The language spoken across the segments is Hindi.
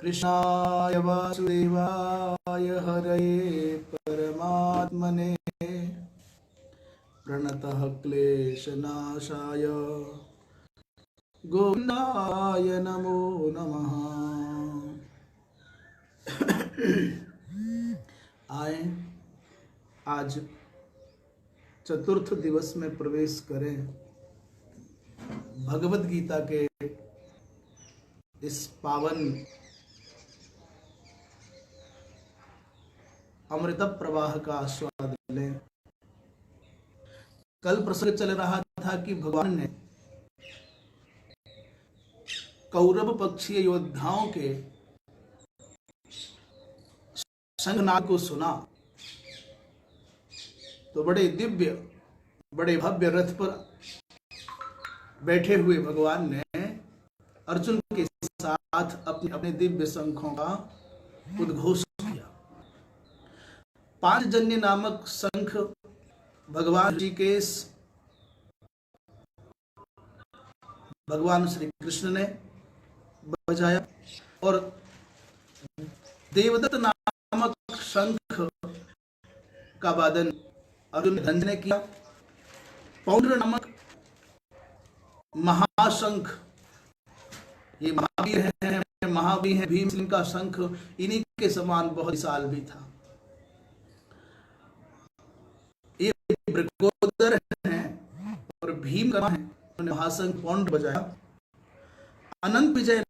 कृष्णाय वासुदेवाय हरये परमात्मने प्रणतः क्लेशनाशाय गोविंदाय नमो नमः। आए आज चतुर्थ दिवस में प्रवेश करें भगवत गीता के इस पावन अमृत प्रवाह का आस्वाद लें। कल प्रसंग चल रहा था कि भगवान ने कौरव पक्षीय योद्धाओं के शंखनाद को सुना तो बड़े दिव्य बड़े भव्य रथ पर बैठे हुए भगवान ने अर्जुन के साथ अपने अपने दिव्य शंखों का उद्घोष किया। पांचजन्य नामक शंख भगवान ऋषिकेश भगवान श्री कृष्ण ने बजाया और देवदत्त नामक शंख का वादन अर्जुन धन्य ने किया। पौंड्र नामक महाशंख, ये महावीर है भीम का शंख इन्हीं के समान बहुत विशाल भी था। ये मृगोदर हैं और भीम का है, उन्होंने महाशंख पौंड्र बजाया। अनंत विजय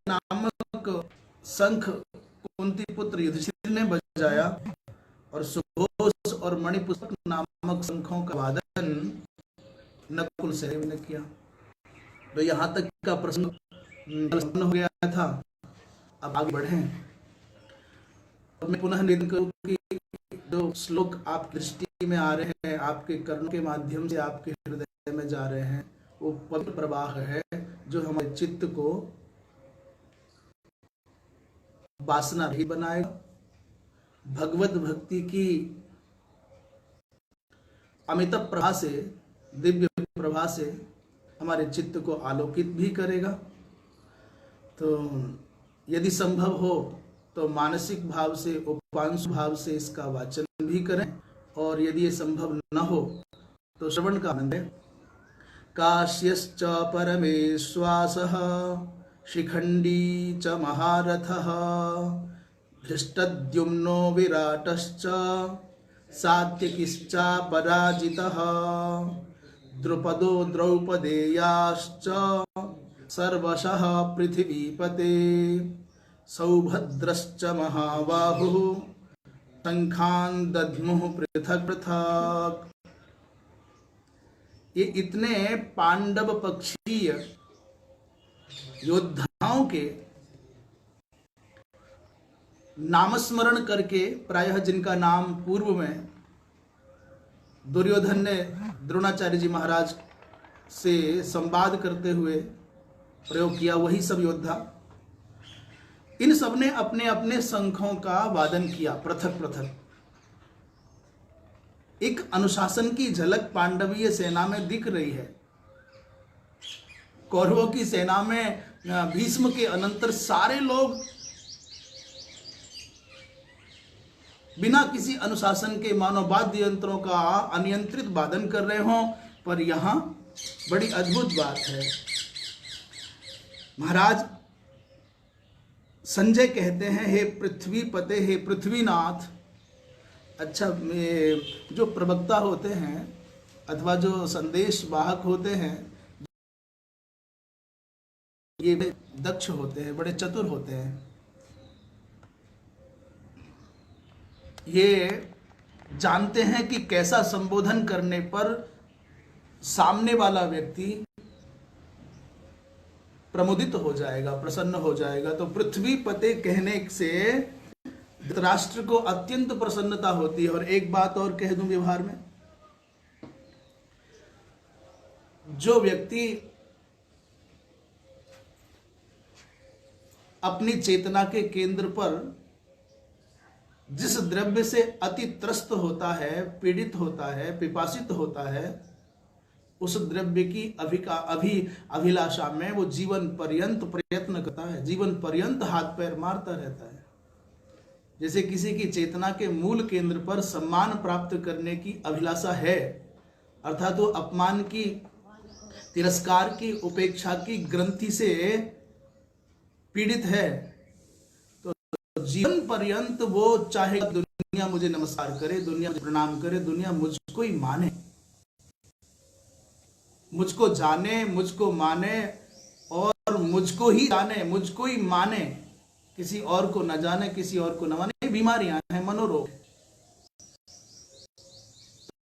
नामक शंख कुंती पुत्र युधिष्ठिर ने बजाया और सुघोष और मणिपुष्पक नामक शंखों का वादन नकुल सहदेव ने किया। तो यहाँ तक का प्रश्न हो गया था। अब आगे बढ़ें। मैं पुनः निवेदन करूं कि जो श्लोक आप दृष्टि में आ रहे हैं, आपके कर्णों के माध्यम से आपके हृदय में जा रहे हैं, वो पवित्र प्रवाह है जो हमारे चित्त को वासना रहित बनाएगा। भगवत भक्ति की अमित प्रभा से, दिव्य प्रभा से हमारे चित्त को आलोकित भी करेगा। तो यदि संभव हो तो मानसिक भाव से, उपांशु भाव से इसका वाचन भी करें, और यदि ये संभव न हो तो श्रवण का आनंद है। काश्यश्च परमेश्वासः शिखंडी च महारथः धृष्टद्युम्नो विराटश्च सात्यकिश्च पराजितः द्रुपदो द्रौपदेयाश्च सर्वशः पृथिवीपते सौभद्रश्च महाबाहुः शंखान् दद्मुः पृथक् पृथक्। ये इतने पांडव पक्षीय योद्धाओं के नामस्मरण करके, प्रायः जिनका नाम पूर्व में दुर्योधन ने द्रोणाचार्य जी महाराज से संवाद करते हुए प्रयोग किया, वही सब योद्धा, इन सब ने अपने अपने शंखों का वादन किया पृथक पृथक। एक अनुशासन की झलक पांडवीय सेना में दिख रही है। कौरवों की सेना में भीष्म के अनंतर सारे लोग बिना किसी अनुशासन के मानव वाद्य यंत्रों का अनियंत्रित वादन कर रहे हों, पर यहां बड़ी अद्भुत बात है। महाराज संजय कहते हैं, हे पृथ्वी पते, हे पृथ्वीनाथ। अच्छा, जो प्रवक्ता होते हैं अथवा जो संदेश वाहक होते हैं, ये दक्ष होते हैं, बड़े चतुर होते हैं। ये जानते हैं कि कैसा संबोधन करने पर सामने वाला व्यक्ति प्रमुदित हो जाएगा, प्रसन्न हो जाएगा। तो पृथ्वी पते कहने से धृतराष्ट्र को अत्यंत प्रसन्नता होती है। और एक बात और कह दूं व्यवहार में, जो व्यक्ति अपनी चेतना के केंद्र पर जिस द्रव्य से अति त्रस्त होता है, पीड़ित होता है, पिपासित होता है, उस द्रव्य की अभिलाषा में वो जीवन पर्यंत प्रयत्न करता है, जीवन पर्यंत हाथ पैर मारता रहता है। जैसे किसी की चेतना के मूल केंद्र पर सम्मान प्राप्त करने की अभिलाषा है, अर्थात वो अपमान की, तिरस्कार की, उपेक्षा की ग्रंथि से पीड़ित है, तो जीवन पर्यंत वो चाहे दुनिया मुझे नमस्कार करे, दुनिया मुझे प्रणाम करे, दुनिया मुझको ही माने, मुझको जाने, मुझको माने और मुझको ही जाने, मुझको ही माने, किसी और को न जाने, किसी और को न माने। ये बीमारियां हैं, मनोरोग।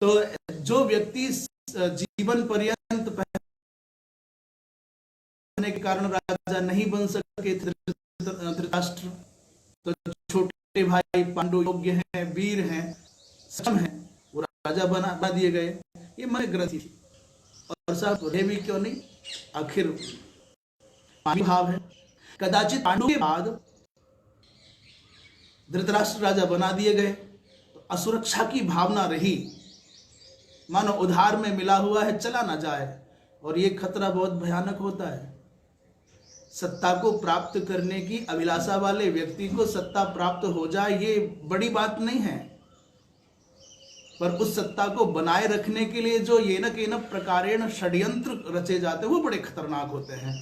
तो जो व्यक्ति जीवन पर्यंत पहनने के कारण राजा नहीं बन सके, धृतराष्ट्र, तो छोटे भाई पांडु योग्य हैं, वीर हैं, सक्षम हैं, वो राजा बना दिए गए। ये मन ग्रंथि थी। और साहब रहे भी क्यों नहीं, आखिर भाव है। कदाचित पांडु के बाद धृतराष्ट्र राजा बना दिए गए तो असुरक्षा की भावना रही, मानो उधार में मिला हुआ है, चला ना जाए। और ये खतरा बहुत भयानक होता है। सत्ता को प्राप्त करने की अभिलाषा वाले व्यक्ति को सत्ता प्राप्त हो जाए, ये बड़ी बात नहीं है, पर उस सत्ता को बनाए रखने के लिए जो ये न के न प्रकारेण षड्यंत्र रचे जाते हैं, वो बड़े खतरनाक होते हैं।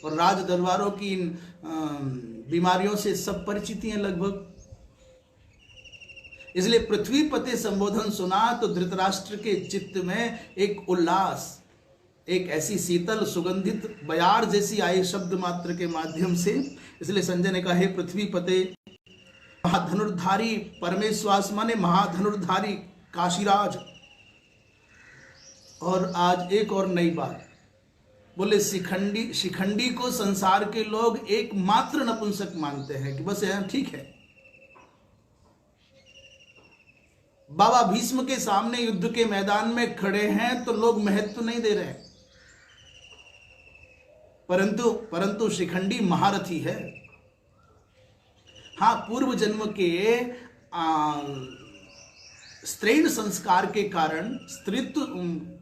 और राज दरबारों की इन बीमारियों से सब परिचित हैं लगभग। इसलिए पृथ्वीपते संबोधन सुना तो धृतराष्ट्र के चित्त में एक उल्लास, एक ऐसी शीतल सुगंधित बयार जैसी आई शब्द मात्र के माध्यम से। इसलिए संजय ने कहा, हे पृथ्वीपते, महाधनुर्धारी परमेश्वास माने महाधनुर्धारी काशीराज। और आज एक और नई बात बोले, शिखंडी को संसार के लोग एकमात्र नपुंसक मानते हैं कि बस यह ठीक है। बाबा भीष्म के सामने युद्ध के मैदान में खड़े हैं तो लोग महत्व नहीं दे रहे, परंतु शिखंडी महारथी है। हाँ, पूर्व जन्म के स्त्रीण संस्कार के कारण, स्त्रीत्व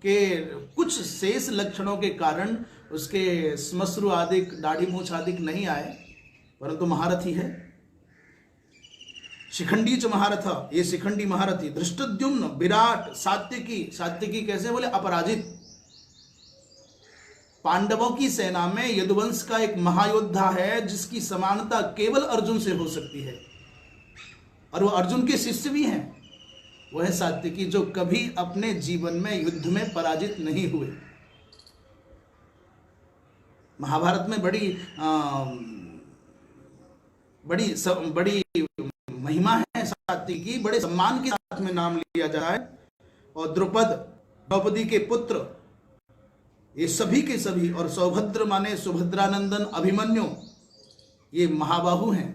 के कुछ शेष लक्षणों के कारण उसके श्मश्रु आदि, दाढ़ी मूछ आदि नहीं आए, परंतु महारथी है। शिखंडी च महारथ, ये शिखंडी महारथी। धृष्टद्युम्न, विराट, सात्यकी कैसे बोले, अपराजित। पांडवों की सेना में यदुवंश का एक महायोद्धा है जिसकी समानता केवल अर्जुन से हो सकती है, और वो अर्जुन के शिष्य भी हैं। वह है सात्यकी, जो कभी अपने जीवन में युद्ध में पराजित नहीं हुए। महाभारत में बड़ी महिमा है सात्यकी, बड़े सम्मान के साथ में नाम लिया जाता है। और द्रौपदी के पुत्र, ये सभी के सभी, और सौभद्र माने सुभद्रानंदन, अभिमन्यु, ये महाबाहु हैं,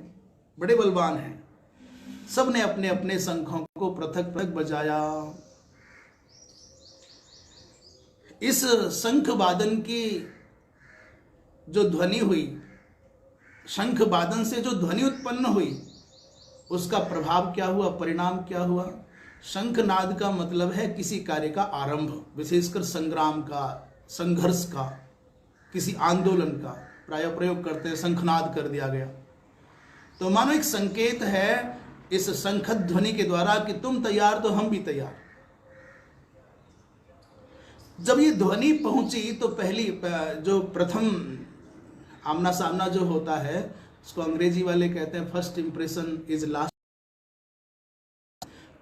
बड़े बलवान हैं। सब ने अपने अपने शंखों को पृथक पृथक बजाया। इस शंख वादन की जो ध्वनि हुई, शंख वादन से जो ध्वनि उत्पन्न हुई, उसका प्रभाव क्या हुआ, परिणाम क्या हुआ। शंखनाद का मतलब है किसी कार्य का आरंभ, विशेषकर संग्राम का, संघर्ष का, किसी आंदोलन का प्राय प्रयोग करते हैं, शंखनाद कर दिया गया। तो मानो एक संकेत है इस शंख ध्वनि के द्वारा कि तुम तैयार तो हम भी तैयार। जब ये ध्वनि पहुंची तो पहली जो प्रथम आमना सामना जो होता है, उसको अंग्रेजी वाले कहते हैं फर्स्ट इंप्रेशन इज लास्ट।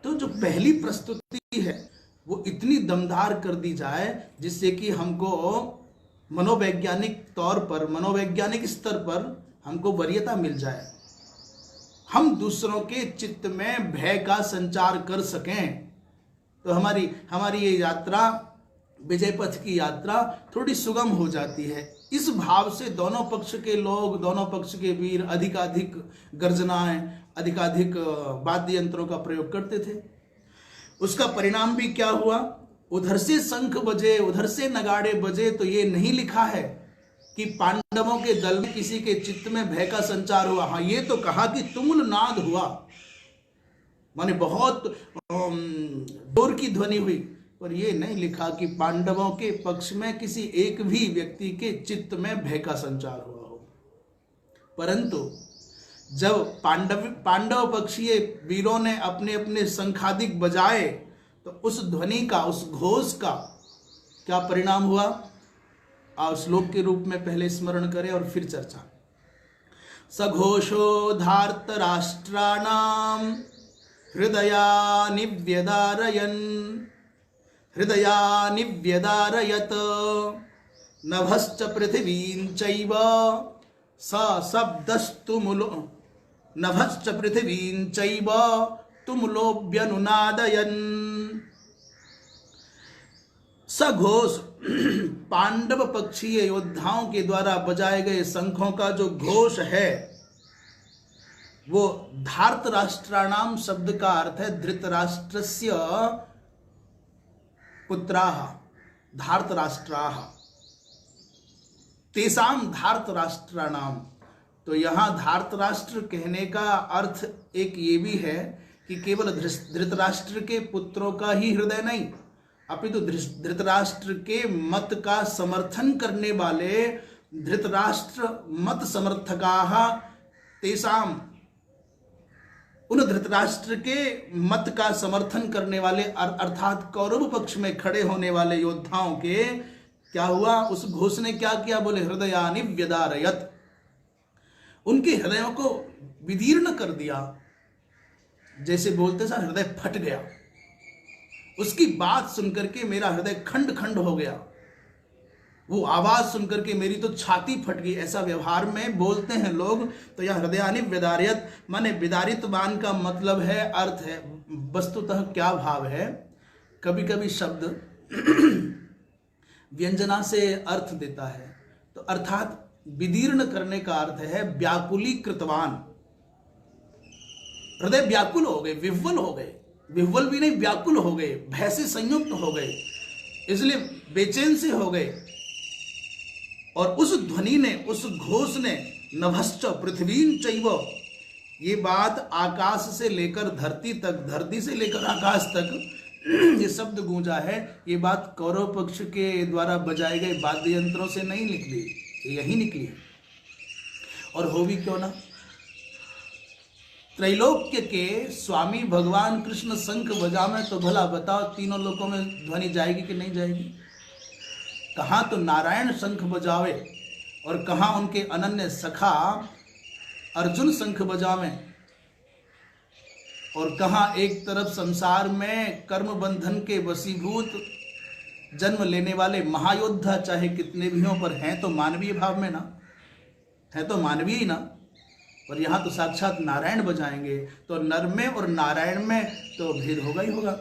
तो जो पहली प्रस्तुति है वो इतनी दमदार कर दी जाए जिससे कि हमको मनोवैज्ञानिक तौर पर, मनोवैज्ञानिक स्तर पर हमको वरीयता मिल जाए, हम दूसरों के चित्त में भय का संचार कर सकें। तो हमारी ये यात्रा, विजय पथ की यात्रा थोड़ी सुगम हो जाती है। इस भाव से दोनों पक्ष के लोग, दोनों पक्ष के वीर अधिकाधिक गर्जनाएं, अधिकाधिक वाद्य यंत्रों का प्रयोग करते थे। उसका परिणाम भी क्या हुआ, उधर से शंख बजे, उधर से नगाड़े बजे, तो ये नहीं लिखा है कि पांडवों के दल में किसी के चित्त में भय का संचार हुआ। हाँ, ये तो कहा कि तुमुल नाद हुआ, माने बहुत जोर की ध्वनि हुई, और ये नहीं लिखा कि पांडवों के पक्ष में किसी एक भी व्यक्ति के चित्त में भय का संचार हुआ हो। परंतु जब पांडव पक्षीय वीरों ने अपने अपने शंखादिक बजाए तो उस ध्वनि का, उस घोष का क्या परिणाम हुआ, आप श्लोक के रूप में पहले स्मरण करें और फिर चर्चा। सघोषो धार्तराष्ट्राणां हृदयानि व्यदारयत् नभश्च पृथिवीं चैव नभश्च पृथिवीं चैव तुमुलोऽभ्यनुनादयन्। सघोष पांडव पक्षीय योद्धाओं के द्वारा बजाए गए शंखों का जो घोष है वो धार्तराष्ट्राणाम शब्द का अर्थ है धृतराष्ट्रस्य पुत्राः, धार्तराष्ट्राः, तेषाम धार्तराष्ट्राणाम। तो यहां धार्तराष्ट्र कहने का अर्थ एक ये भी है कि केवल धृतराष्ट्र के पुत्रों का ही हृदय नहीं, अपितु धृतराष्ट्र के मत का समर्थन करने वाले धृतराष्ट्र मत समर्थकाः तेषाम, उन धृतराष्ट्र के मत का समर्थन करने वाले अर्थात कौरव पक्ष में खड़े होने वाले योद्धाओं के क्या हुआ, उस घोष ने क्या किया, बोले हृदयानि व्यदारयत्, उनके हृदयों को विदीर्ण कर दिया। जैसे बोलते सर हृदय फट गया, उसकी बात सुनकर के मेरा हृदय खंड खंड हो गया, वो आवाज सुनकर के मेरी तो छाती फट गई, ऐसा व्यवहार में बोलते हैं लोग। तो यह हृदयानि व्यदारयत् माने विदारितवान का मतलब है, अर्थ है, वस्तुतः क्या भाव है। कभी कभी शब्द व्यंजना से अर्थ देता है, तो अर्थात विदीर्ण करने का अर्थ है व्याकुलीकृतवान, हृदय व्याकुल हो गए, विह्वल हो गए, विह्वल भी नहीं व्याकुल हो गए, भय से संयुक्त हो गए, इसलिए बेचैन से हो गए। और उस ध्वनि ने, उस घोष ने नभश्च पृथ्वीं चैव, ये बात आकाश से लेकर धरती तक, धरती से लेकर आकाश तक ये शब्द गूंजा है। ये बात कौरव पक्ष के द्वारा बजाए गए वाद्य यंत्रों से नहीं निकली, यही निकली है। और हो भी क्यों ना, त्रैलोक्य के स्वामी भगवान कृष्ण शंख बजावे तो भला बताओ तीनों लोकों में ध्वनि जाएगी कि नहीं जाएगी। कहाँ तो नारायण शंख बजावे और कहाँ उनके अनन्य सखा अर्जुन शंख बजावे, और कहाँ एक तरफ संसार में कर्म बंधन के वशीभूत जन्म लेने वाले महायोद्धा चाहे कितने भी हों, पर हैं तो मानवीय भाव में ना, है तो मानवीय ही ना। और यहाँ तो साक्षात नारायण बजाएंगे, तो नर में और नारायण में तो भेद होगा ही होगा।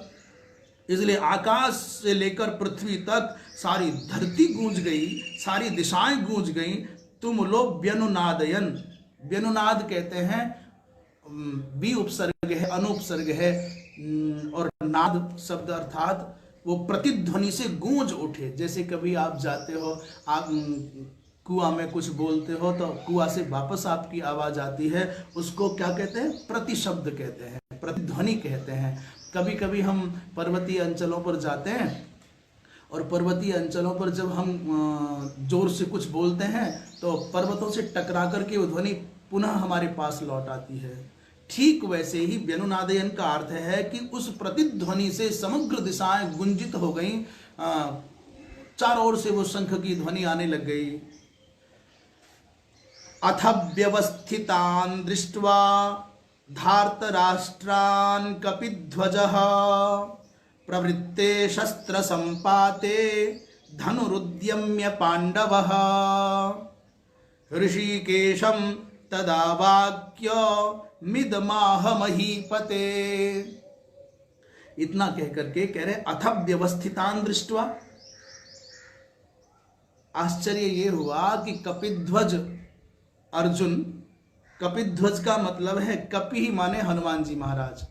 इसलिए आकाश से लेकर पृथ्वी तक सारी धरती गूंज गई, सारी दिशाएं गूंज गई। तुम लोग व्यनुनादयन, व्यनुनाद कहते हैं, बी उपसर्ग है, अनुपसर्ग है, और नाद शब्द अर्थात वो प्रतिध्वनि से गूंज उठे। जैसे कभी आप जाते हो, आप कुआं में कुछ बोलते हो तो कुआं से वापस आपकी आवाज आती है, उसको क्या कहते हैं, प्रतिशब्द कहते हैं, प्रतिध्वनि कहते हैं। कभी कभी हम पर्वतीय अंचलों पर जाते हैं और पर्वतीय अंचलों पर जब हम जोर से कुछ बोलते हैं तो पर्वतों से टकरा करके वो ध्वनि पुनः हमारे पास लौट आती है। ठीक वैसे ही व्यनुनादयन का अर्थ है कि उस प्रतिध्वनि से समग्र दिशाएं गुंजित हो गई, चारों ओर से वो शंख की ध्वनि आने लग गई। अथ व्यवस्थितान् दृष्ट्वा धार्तराष्ट्रान् कपिध्वजः प्रवृत्ते शस्त्र संपाते धनुरुद्यम्य पांडवः ऋषिकेशं तदा वाक्य मिदमाह महीपते। इतना कह करके कह रहे अथ व्यवस्थितान् दृष्ट्वा। आश्चर्य ये हुआ कि कपिध्वज अर्जुन, कपिध्वज का मतलब है कपि ही माने हनुमान जी महाराज,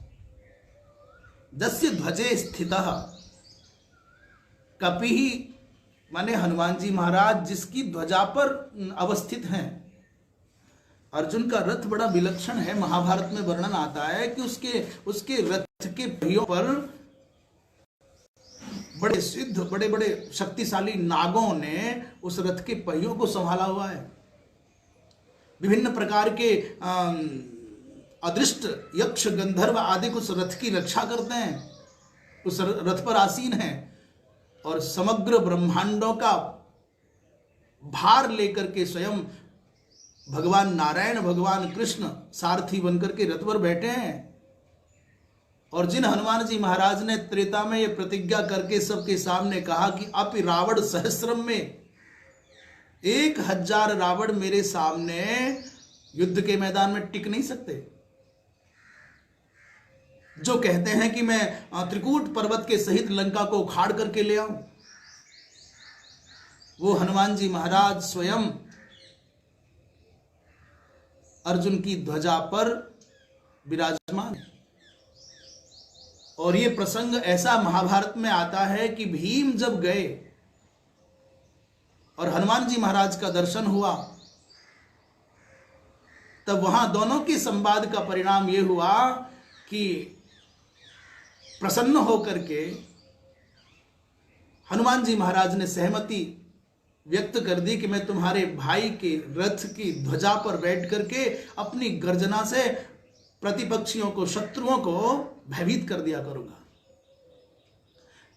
दस्य ध्वजे स्थितः, कपि ही माने हनुमान जी महाराज जिसकी ध्वजा पर अवस्थित हैं। अर्जुन का रथ बड़ा विलक्षण है, महाभारत में वर्णन आता है कि उसके रथ के पहियों पर बड़े सिद्ध, बड़े बड़े शक्तिशाली नागों ने उस रथ के पहियों को संभाला हुआ है। विभिन्न प्रकार के अदृष्ट यक्ष गंधर्व आदि उस रथ की रक्षा करते हैं, उस रथ पर आसीन हैं, और समग्र ब्रह्मांडों का भार लेकर के स्वयं भगवान नारायण, भगवान कृष्ण सारथी बनकर के रथ पर बैठे हैं। और जिन हनुमान जी महाराज ने त्रेता में ये प्रतिज्ञा करके सबके सामने कहा कि अपि रावण सहस्रम में, 1000 रावण मेरे सामने युद्ध के मैदान में टिक नहीं सकते। जो कहते हैं कि मैं त्रिकूट पर्वत के सहित लंका को उखाड़ करके ले आऊं, वो हनुमान जी महाराज स्वयं अर्जुन की ध्वजा पर विराजमान। और ये प्रसंग ऐसा महाभारत में आता है कि भीम जब गए और हनुमान जी महाराज का दर्शन हुआ, तब वहां दोनों के संवाद का परिणाम यह हुआ कि प्रसन्न होकर के हनुमान जी महाराज ने सहमति व्यक्त कर दी कि मैं तुम्हारे भाई के रथ की ध्वजा पर बैठ करके अपनी गर्जना से प्रतिपक्षियों को, शत्रुओं को भयभीत कर दिया करूंगा।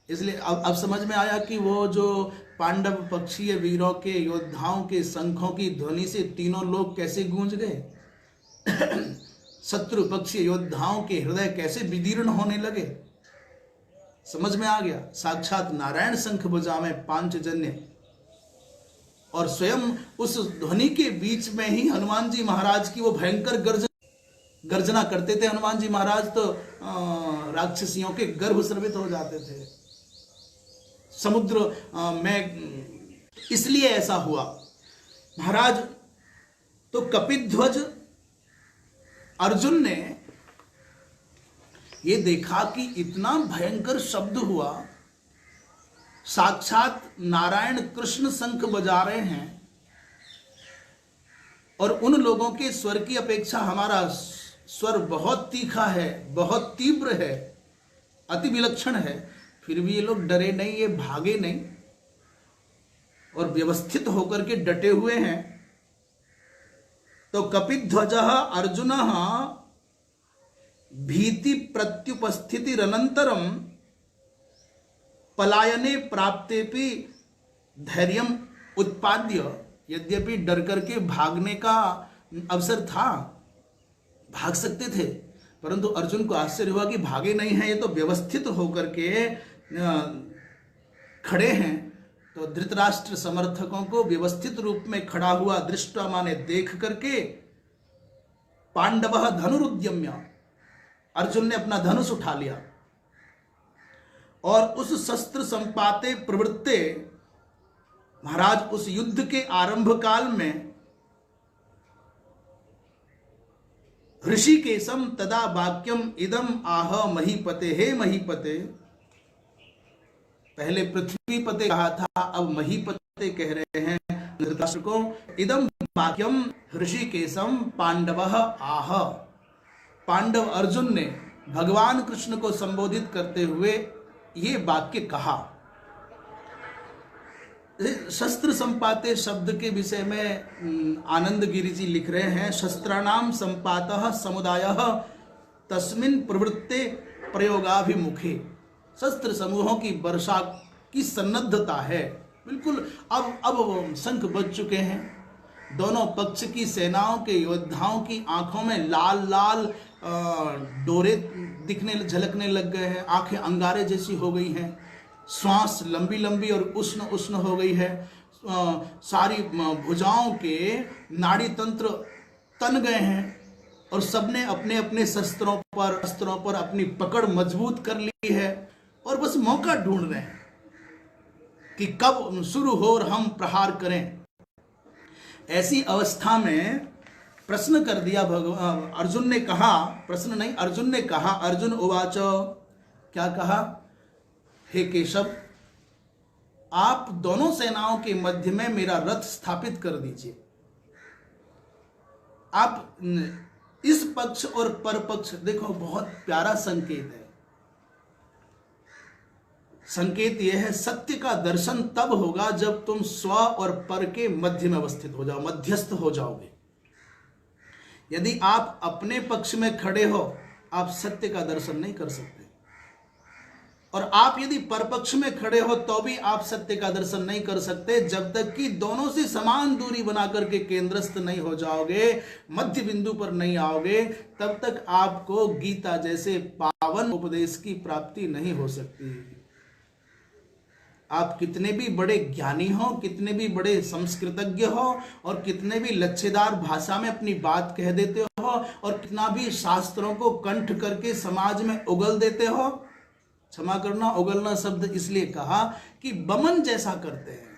इसलिए अब समझ में आया कि वो जो पांडव पक्षीय वीरों के, योद्धाओं के शंखों की ध्वनि से तीनों लोग कैसे गूंज गए, शत्रु पक्षीय योद्धाओं के हृदय कैसे विदीर्ण होने लगे, समझ में आ गया। साक्षात नारायण शंख बजावे पांचजन्य, और स्वयं उस ध्वनि के बीच में ही हनुमान जी महाराज की वो भयंकर गर्जना करते थे। हनुमान जी महाराज तो राक्षसियों के गर्भ स्रवित हो जाते थे समुद्र में। इसलिए ऐसा हुआ महाराज। तो कपिध्वज अर्जुन ने ये देखा कि इतना भयंकर शब्द हुआ, साक्षात नारायण कृष्ण शंख बजा रहे हैं, और उन लोगों के स्वर की अपेक्षा हमारा स्वर बहुत तीखा है, बहुत तीव्र है, अति विलक्षण है, फिर भी ये लोग डरे नहीं, ये भागे नहीं और व्यवस्थित होकर के डटे हुए हैं। तो कपिध्वज अर्जुन भीति प्रत्युपस्थितिरनंतरम पलायने प्राप्तेपि धैर्यम उत्पाद्य। यद्यपि डर करके भागने का अवसर था, भाग सकते थे, परंतु अर्जुन को आश्चर्य हुआ कि भागे नहीं हैं, ये तो व्यवस्थित होकर के खड़े हैं। तो धृतराष्ट्र समर्थकों को व्यवस्थित रूप में खड़ा हुआ दृष्टा माने देख करके पांडव धनुरुद्यम्य, अर्जुन ने अपना धनुष उठा लिया और उस शस्त्र संपाते प्रवृत्ते, महाराज उस युद्ध के आरंभ काल में ऋषिकेशम तदा वाक्यम इदम आह महीपते, हे महीपते। पहले पृथ्वीपते कहा था, अब महीपते कह रहे हैं धृतराष्ट्र को। इदम वाक्यम ऋषिकेशम पांडव आह। पांडव अर्जुन ने भगवान कृष्ण को संबोधित करते हुए ये वाक्य कहा। शस्त्र संपाते शब्द के विषय में आनंद गिरि जी लिख रहे हैं, शस्त्राणाम संपातः समुदायः तस्मिन् प्रवृत्ते प्रयोगाभिमुखे। शस्त्र समूहों की वर्षा की सन्नद्धता है। बिल्कुल अब शंख बज चुके हैं। दोनों पक्ष की सेनाओं के योद्धाओं की आंखों में लाल लाल डोरे दिखने, झलकने लग गए हैं। आंखें अंगारे जैसी हो गई हैं, श्वास लंबी लंबी और उष्ण उष्ण हो गई है। सारी भुजाओं के नाड़ी तंत्र तन गए हैं और सबने अपने अपने शस्त्रों पर अपनी पकड़ मजबूत कर ली है और बस मौका ढूंढ रहे हैं कि कब शुरू हो और हम प्रहार करें। ऐसी अवस्था में प्रश्न कर दिया अर्जुन ने कहा, प्रश्न नहीं, अर्जुन ने कहा, अर्जुन उवाच, क्या कहा, हे केशव, आप दोनों सेनाओं के मध्य में मेरा रथ स्थापित कर दीजिए। आप इस पक्ष और पर पक्ष, देखो बहुत प्यारा संकेत है। संकेत यह है, सत्य का दर्शन तब होगा जब तुम स्व और पर के मध्य में अवस्थित हो जाओ, मध्यस्थ हो जाओगे। यदि आप अपने पक्ष में खड़े हो, आप सत्य का दर्शन नहीं कर सकते, और आप यदि परपक्ष में खड़े हो तो भी आप सत्य का दर्शन नहीं कर सकते, जब तक कि दोनों से समान दूरी बना करके केंद्रस्थ नहीं हो जाओगे, मध्य बिंदु पर नहीं आओगे, तब तक आपको गीता जैसे पावन उपदेश की प्राप्ति नहीं हो सकती। आप कितने भी बड़े ज्ञानी हो, कितने भी बड़े संस्कृतज्ञ हो, और कितने भी लच्छेदार भाषा में अपनी बात कह देते हो, और कितना भी शास्त्रों को कंठ करके समाज में उगल देते हो, क्षमा करना, उगलना शब्द इसलिए कहा कि बमन जैसा करते हैं।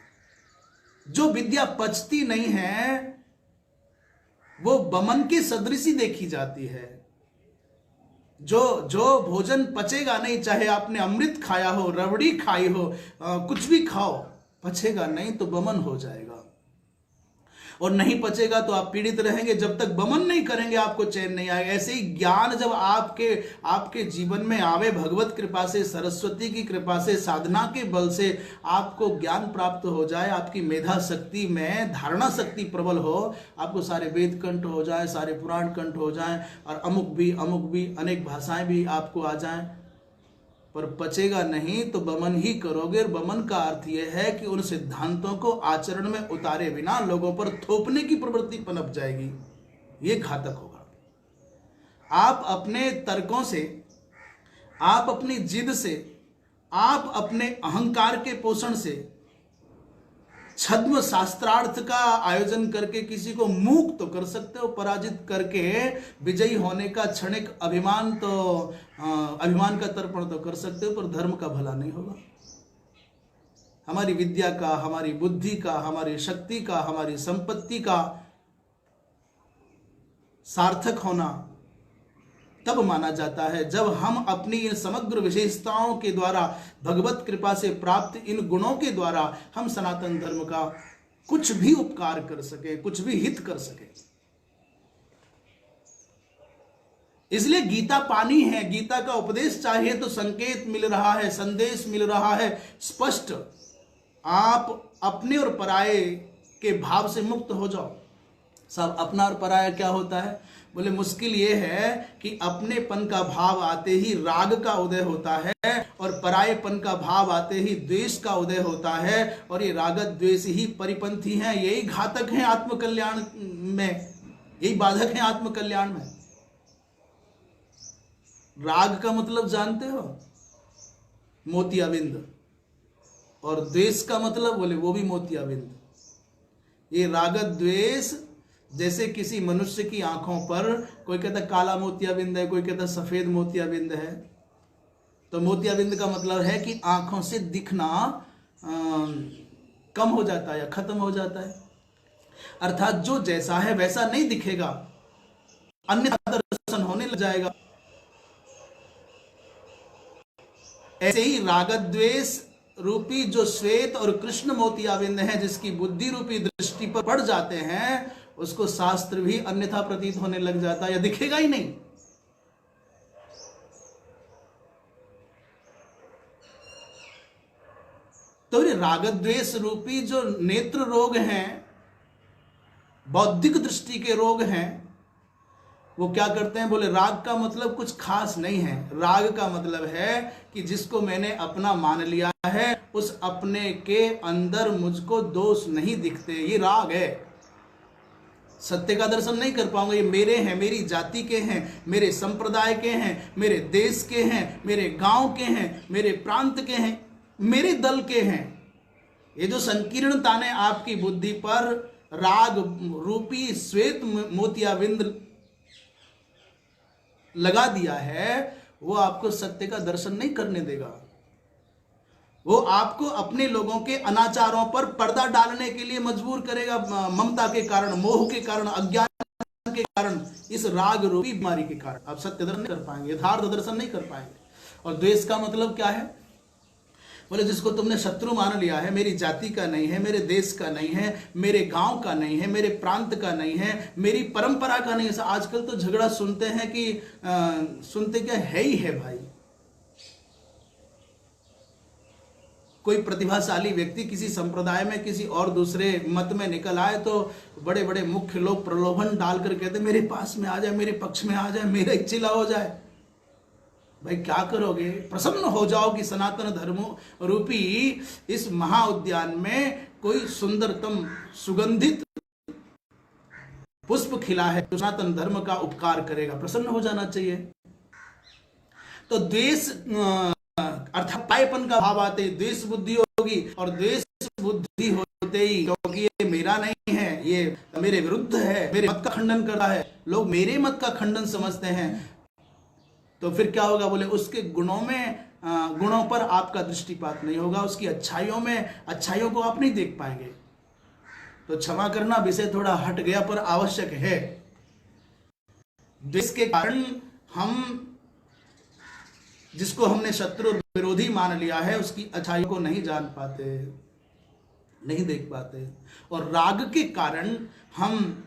जो विद्या पचती नहीं है वो बमन के सदृश ही देखी जाती है। जो भोजन पचेगा नहीं, चाहे आपने अमृत खाया हो, रबड़ी खाई हो, कुछ भी खाओ, पचेगा नहीं तो बमन हो जाएगा, और नहीं पचेगा तो आप पीड़ित रहेंगे। जब तक बमन नहीं करेंगे आपको चैन नहीं आएगा। ऐसे ही ज्ञान जब आपके जीवन में आवे, भगवत कृपा से, सरस्वती की कृपा से, साधना के बल से आपको ज्ञान प्राप्त हो जाए, आपकी मेधा शक्ति में धारणा शक्ति प्रबल हो, आपको सारे वेद कंठ हो जाए, सारे पुराण कंठ हो जाए, और अमुक भी अनेक भाषाएं भी आपको आ जाएं, पर पचेगा नहीं तो बमन ही करोगे। और बमन का अर्थ यह है कि उन सिद्धांतों को आचरण में उतारे बिना लोगों पर थोपने की प्रवृत्ति पनप जाएगी, ये घातक होगा। आप अपने तर्कों से, आप अपनी जिद से, आप अपने अहंकार के पोषण से छद्म शास्त्रार्थ का आयोजन करके किसी को मूक तो कर सकते हो, पराजित करके विजयी होने का क्षणिक अभिमान का तर्पण तो कर सकते हो, पर धर्म का भला नहीं होगा। हमारी विद्या का, हमारी बुद्धि का, हमारी शक्ति का, हमारी संपत्ति का सार्थक होना तब माना जाता है जब हम अपनी इन समग्र विशेषताओं के द्वारा, भगवत कृपा से प्राप्त इन गुणों के द्वारा हम सनातन धर्म का कुछ भी उपकार कर सके, कुछ भी हित कर सके। इसलिए गीता पानी है, गीता का उपदेश चाहिए तो संकेत मिल रहा है, संदेश मिल रहा है स्पष्ट। आप अपने और पराये के भाव से मुक्त हो जाओ। सब अपना और पराया क्या होता है? बोले मुश्किल ये है कि अपनेपन का भाव आते ही राग का उदय होता है, और परायेपन का भाव आते ही द्वेष का उदय होता है, और ये राग द्वेष ही परिपंथी हैं, यही घातक हैं आत्मकल्याण में, यही बाधक हैं आत्मकल्याण में। राग का मतलब जानते हो? मोतियाबिंद। और द्वेष का मतलब बोले वो भी मोतियाबिंद। ये राग द्वेष जैसे किसी मनुष्य की आंखों पर, कोई कहता काला मोतियाबिंद है, कोई कहता सफेद मोतियाबिंद है। तो मोतियाबिंद का मतलब है कि आंखों से दिखना कम हो जाता है या खत्म हो जाता है, अर्थात जो जैसा है वैसा नहीं दिखेगा, अन्यथा दर्शन होने लग जाएगा। ऐसे ही रागद्वेष रूपी जो श्वेत और कृष्ण मोतियाबिंद है, जिसकी बुद्धि रूपी दृष्टि पर पड़ जाते हैं, उसको शास्त्र भी अन्यथा प्रतीत होने लग जाता है या दिखेगा ही नहीं। तो ये रागद्वेष रूपी जो नेत्र रोग हैं, बौद्धिक दृष्टि के रोग हैं, वो क्या करते हैं? बोले राग का मतलब कुछ खास नहीं है। राग का मतलब है कि जिसको मैंने अपना मान लिया है, उस अपने के अंदर मुझको दोष नहीं दिखते, ये राग है। सत्य का दर्शन नहीं कर पाऊंगा, ये मेरे हैं, मेरी जाति के हैं, मेरे संप्रदाय के हैं, मेरे देश के हैं, मेरे गांव के हैं, मेरे प्रांत के हैं, मेरे दल के हैं। ये जो संकीर्णता ने आपकी बुद्धि पर राग रूपी श्वेत मोतियाबिंद लगा दिया है, वो आपको सत्य का दर्शन नहीं करने देगा। वो आपको अपने लोगों के अनाचारों पर पर्दा डालने के लिए मजबूर करेगा, ममता के कारण, मोह के कारण, अज्ञान के कारण, इस राग रूपी बीमारी के कारण आप सत्य दर्शन नहीं कर पाएंगे, यथार्थ दर्शन नहीं कर पाएंगे। और द्वेष का मतलब क्या है? बोले जिसको तुमने शत्रु मान लिया है, मेरी जाति का नहीं है, मेरे देश का नहीं है, मेरे गांव का नहीं है, मेरे प्रांत का नहीं है, मेरी परंपरा का नहीं है। आजकल तो झगड़ा सुनते हैं कि सुनते क्या है ही है भाई। कोई प्रतिभाशाली व्यक्ति किसी संप्रदाय में किसी और दूसरे मत में निकल आए तो बड़े बड़े मुख्य लोग प्रलोभन डालकर कहते मेरे पास में आ जाए, मेरे पक्ष में आ जाए, मेरा इच्छिला हो जाए। भाई क्या करोगे? प्रसन्न हो जाओ कि सनातन धर्म रूपी इस महाउद्यान में कोई सुंदरतम सुगंधित पुष्प खिला है तो सनातन धर्म का उपकार करेगा, प्रसन्न हो जाना चाहिए। तो द्वेष अर्थात पायपन का भाव आते ही द्वेष बुद्धि होगी, और द्वेष बुद्धि होते ही क्योंकि ये मेरा नहीं है, ये मेरे विरुद्ध है, मेरे मत का खंडन कर रहा है, लोग मेरे मत का खंडन समझते हैं, तो फिर क्या होगा? बोले उसके गुणों पर आपका दृष्टिपात नहीं होगा, उसकी अच्छाइयों को आप नहीं देख पाएंगे। तो क्षमा करना, विषय थोड़ा हट गया पर आवश्यक है। द्वेष के कारण हम जिसको हमने शत्रु विरोधी मान लिया है उसकी अच्छाइयों को नहीं जान पाते, नहीं देख पाते। और राग के कारण हम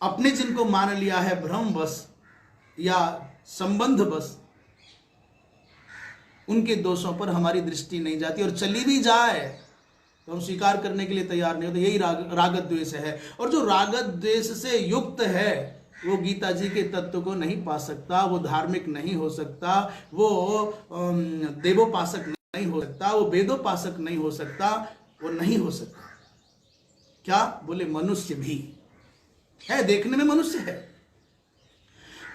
अपने जिनको मान लिया है भ्रमवश या संबंधवश, उनके दोषों पर हमारी दृष्टि नहीं जाती, और चली भी जाए तो हम स्वीकार करने के लिए तैयार नहीं होते। यही राग द्वेष है। और जो राग द्वेष से युक्त है वो गीता जी के तत्व को नहीं पा सकता, वो धार्मिक नहीं हो सकता, वो देवोपासक नहीं हो सकता, वो वेदोपासक नहीं हो सकता, वो नहीं हो सकता। क्या बोले? मनुष्य भी है, देखने में मनुष्य है।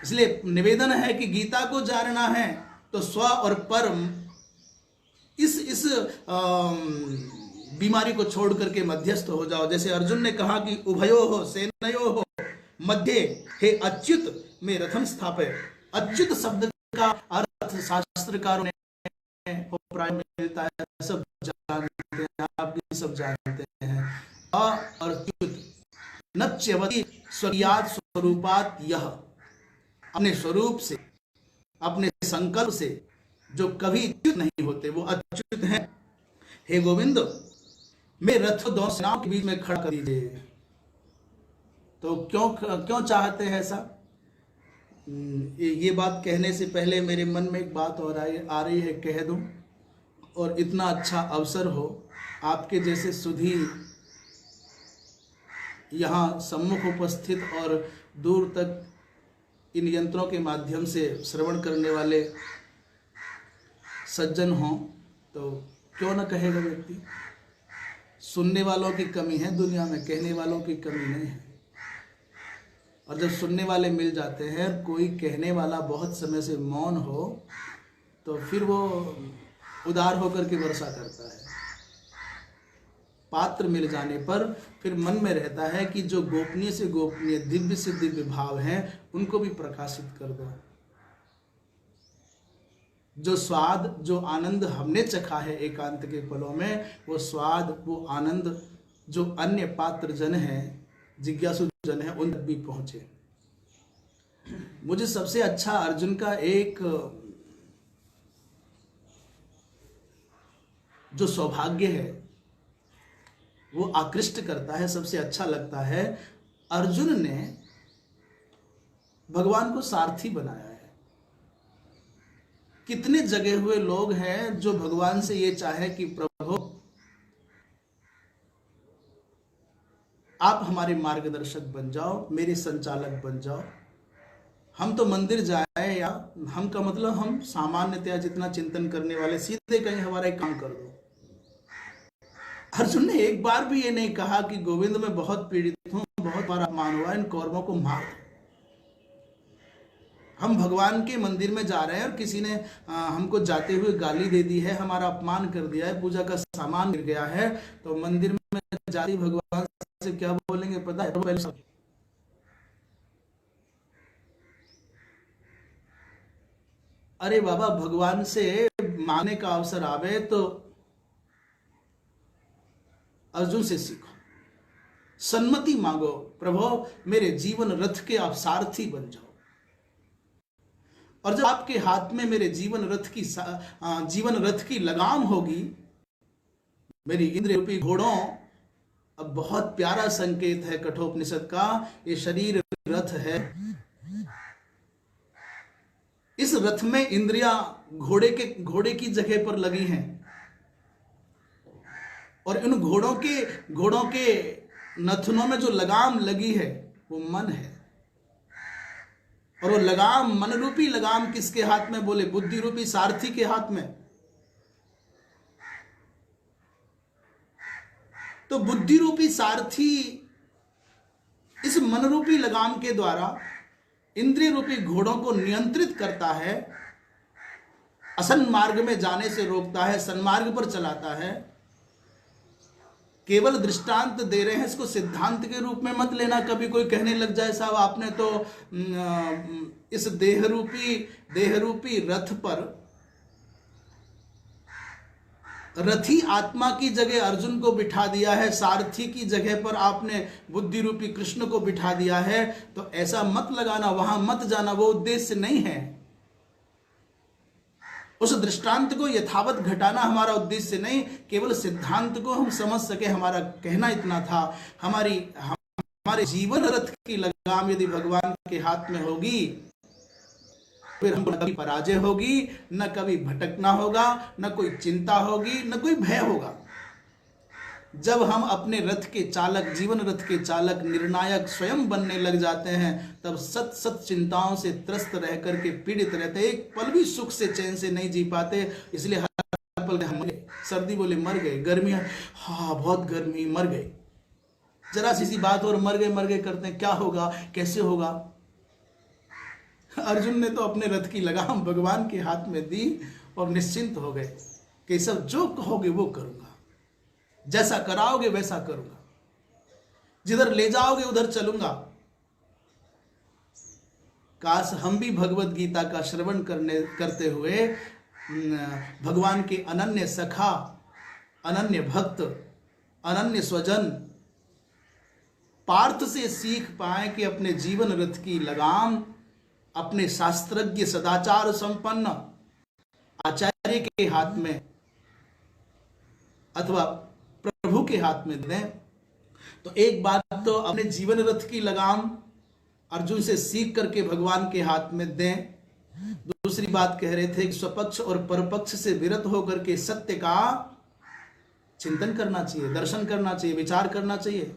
इसलिए निवेदन है कि गीता को जानना है तो स्व और परम इस बीमारी को छोड़ करके मध्यस्थ हो जाओ। जैसे अर्जुन ने कहा कि उभयो हो सेनयो हो मध्य हे अच्युत में रथम स्थापय। अच्युत शब्द का अर्थ शास्त्रकारों ने प्राय मिलता है, सब जानते हैं, आप भी सब जानते हैं। और च्युत नच्यवती स्वयात् स्वरूपात् यह, अपने स्वरूप से अपने संकल्प से जो कभी च्युत नहीं होते वो अच्युत हैं। हे गोविंद, मैं रथ दो सेनाओं के बीच में खड़ा कर दीजिए। तो क्यों चाहते हैं ऐसा? ये बात कहने से पहले मेरे मन में एक बात और आ रही है, कह दूं। और इतना अच्छा अवसर हो, आपके जैसे सुधी यहाँ सम्मुख उपस्थित और दूर तक इन यंत्रों के माध्यम से श्रवण करने वाले सज्जन हों, तो क्यों न कहेगा व्यक्ति। सुनने वालों की कमी है दुनिया में, कहने वालों की कमी नहीं है। और जब सुनने वाले मिल जाते हैं, कोई कहने वाला बहुत समय से मौन हो, तो फिर वो उदार होकर के वर्षा करता है। पात्र मिल जाने पर फिर मन में रहता है कि जो गोपनीय से गोपनीय, दिव्य से दिव्य भाव हैं, उनको भी प्रकाशित कर दो। जो स्वाद, जो आनंद हमने चखा है एकांत के पलों में, वो स्वाद, वो आनंद जो अन्य पात्र जन हैं, जिज्ञासु जन है, उन तक भी पहुंचे। मुझे सबसे अच्छा अर्जुन का एक जो सौभाग्य है वो आकृष्ट करता है, सबसे अच्छा लगता है। अर्जुन ने भगवान को सारथी बनाया है। कितने जगे हुए लोग हैं जो भगवान से ये चाहे कि प्रभु आप हमारे मार्गदर्शक बन जाओ, मेरे संचालक बन जाओ। हम तो मंदिर जाए, या हम का मतलब हम सामान्यतया जितना चिंतन करने वाले, सीधे कहीं हमारा एक काम कर दो। अर्जुन ने एक बार भी ये नहीं कहा कि गोविंद मैं बहुत पीड़ित हूं, बहुत बार अपमान हुआ, इन कौरवों को मार दो। हम भगवान के मंदिर में जा रहे हैं और किसी ने हमको जाते हुए गाली दे दी है, हमारा अपमान कर दिया है, पूजा का सामान गिर गया है, तो मंदिर में जाती भगवान से क्या बोलेंगे पता है? अरे बाबा, भगवान से मांगने का अवसर आवे तो अर्जुन से सीखो, सन्मति मांगो, प्रभु मेरे जीवन रथ के आप सारथी बन जाओ। और जब आपके हाथ में मेरे जीवन रथ की लगाम होगी, मेरी इंद्रिय रूपी घोड़ों, अब बहुत प्यारा संकेत है कठोपनिषद का, ये शरीर रथ है। इस रथ में इंद्रियां घोड़े की जगह पर लगी हैं। और इन घोड़ों के नथनों में जो लगाम लगी है वो मन है। और वो लगाम, मन रूपी लगाम किसके हाथ में? बोले बुद्धि रूपी सारथी के हाथ में। तो बुद्धि रूपी सारथी इस मन रूपी लगाम के द्वारा इंद्रिय रूपी घोड़ों को नियंत्रित करता है, असन्मार्ग में जाने से रोकता है, सन्मार्ग पर चलाता है। केवल दृष्टांत दे रहे हैं, इसको सिद्धांत के रूप में मत लेना। कभी कोई कहने लग जाए साहब आपने तो इस देहरूपी रथ पर रथी आत्मा की जगह अर्जुन को बिठा दिया है, सारथी की जगह पर आपने बुद्धि रूपी कृष्ण को बिठा दिया है, तो ऐसा मत लगाना, वहां मत जाना, वो उद्देश्य नहीं है। उस दृष्टांत को यथावत घटाना हमारा उद्देश्य नहीं, केवल सिद्धांत को हम समझ सके, हमारा कहना इतना था। हमारे जीवन रथ की लगाम यदि भगवान के हाथ में होगी, फिर हमको न कभी पराजय होगी, न कभी भटकना होगा, न कोई चिंता होगी, न कोई भय होगा। जब हम अपने रथ के चालक, जीवन रथ के चालक, निर्णायक स्वयं बनने लग जाते हैं, तब सत चिंताओं से त्रस्त रह करके पीड़ित रहते, एक पल भी सुख से चैन से नहीं जी पाते। इसलिए हर पल हम सर्दी बोले मर गए, गर्मी हाँ बहुत गर्मी मर गए, जरा सी बात और मर गए करते हैं, क्या होगा कैसे होगा। अर्जुन ने तो अपने रथ की लगाम भगवान के हाथ में दी और निश्चिंत हो गए कि सब जो कहोगे वो करूंगा, जैसा कराओगे वैसा करूंगा, जिधर ले जाओगे उधर चलूंगा। काश हम भी भगवत गीता का श्रवण करते हुए भगवान के अनन्य सखा, अनन्य भक्त, अनन्य स्वजन पार्थ से सीख पाए कि अपने जीवन रथ की लगाम अपने शास्त्रज्ञ, सदाचार संपन्न आचार्य के हाथ में अथवा प्रभु के हाथ में दें। तो एक बात तो अपने जीवन रथ की लगाम अर्जुन से सीख करके भगवान के हाथ में दें। दूसरी बात कह रहे थे कि स्वपक्ष और परपक्ष से विरत होकर के सत्य का चिंतन करना चाहिए, दर्शन करना चाहिए, विचार करना चाहिए।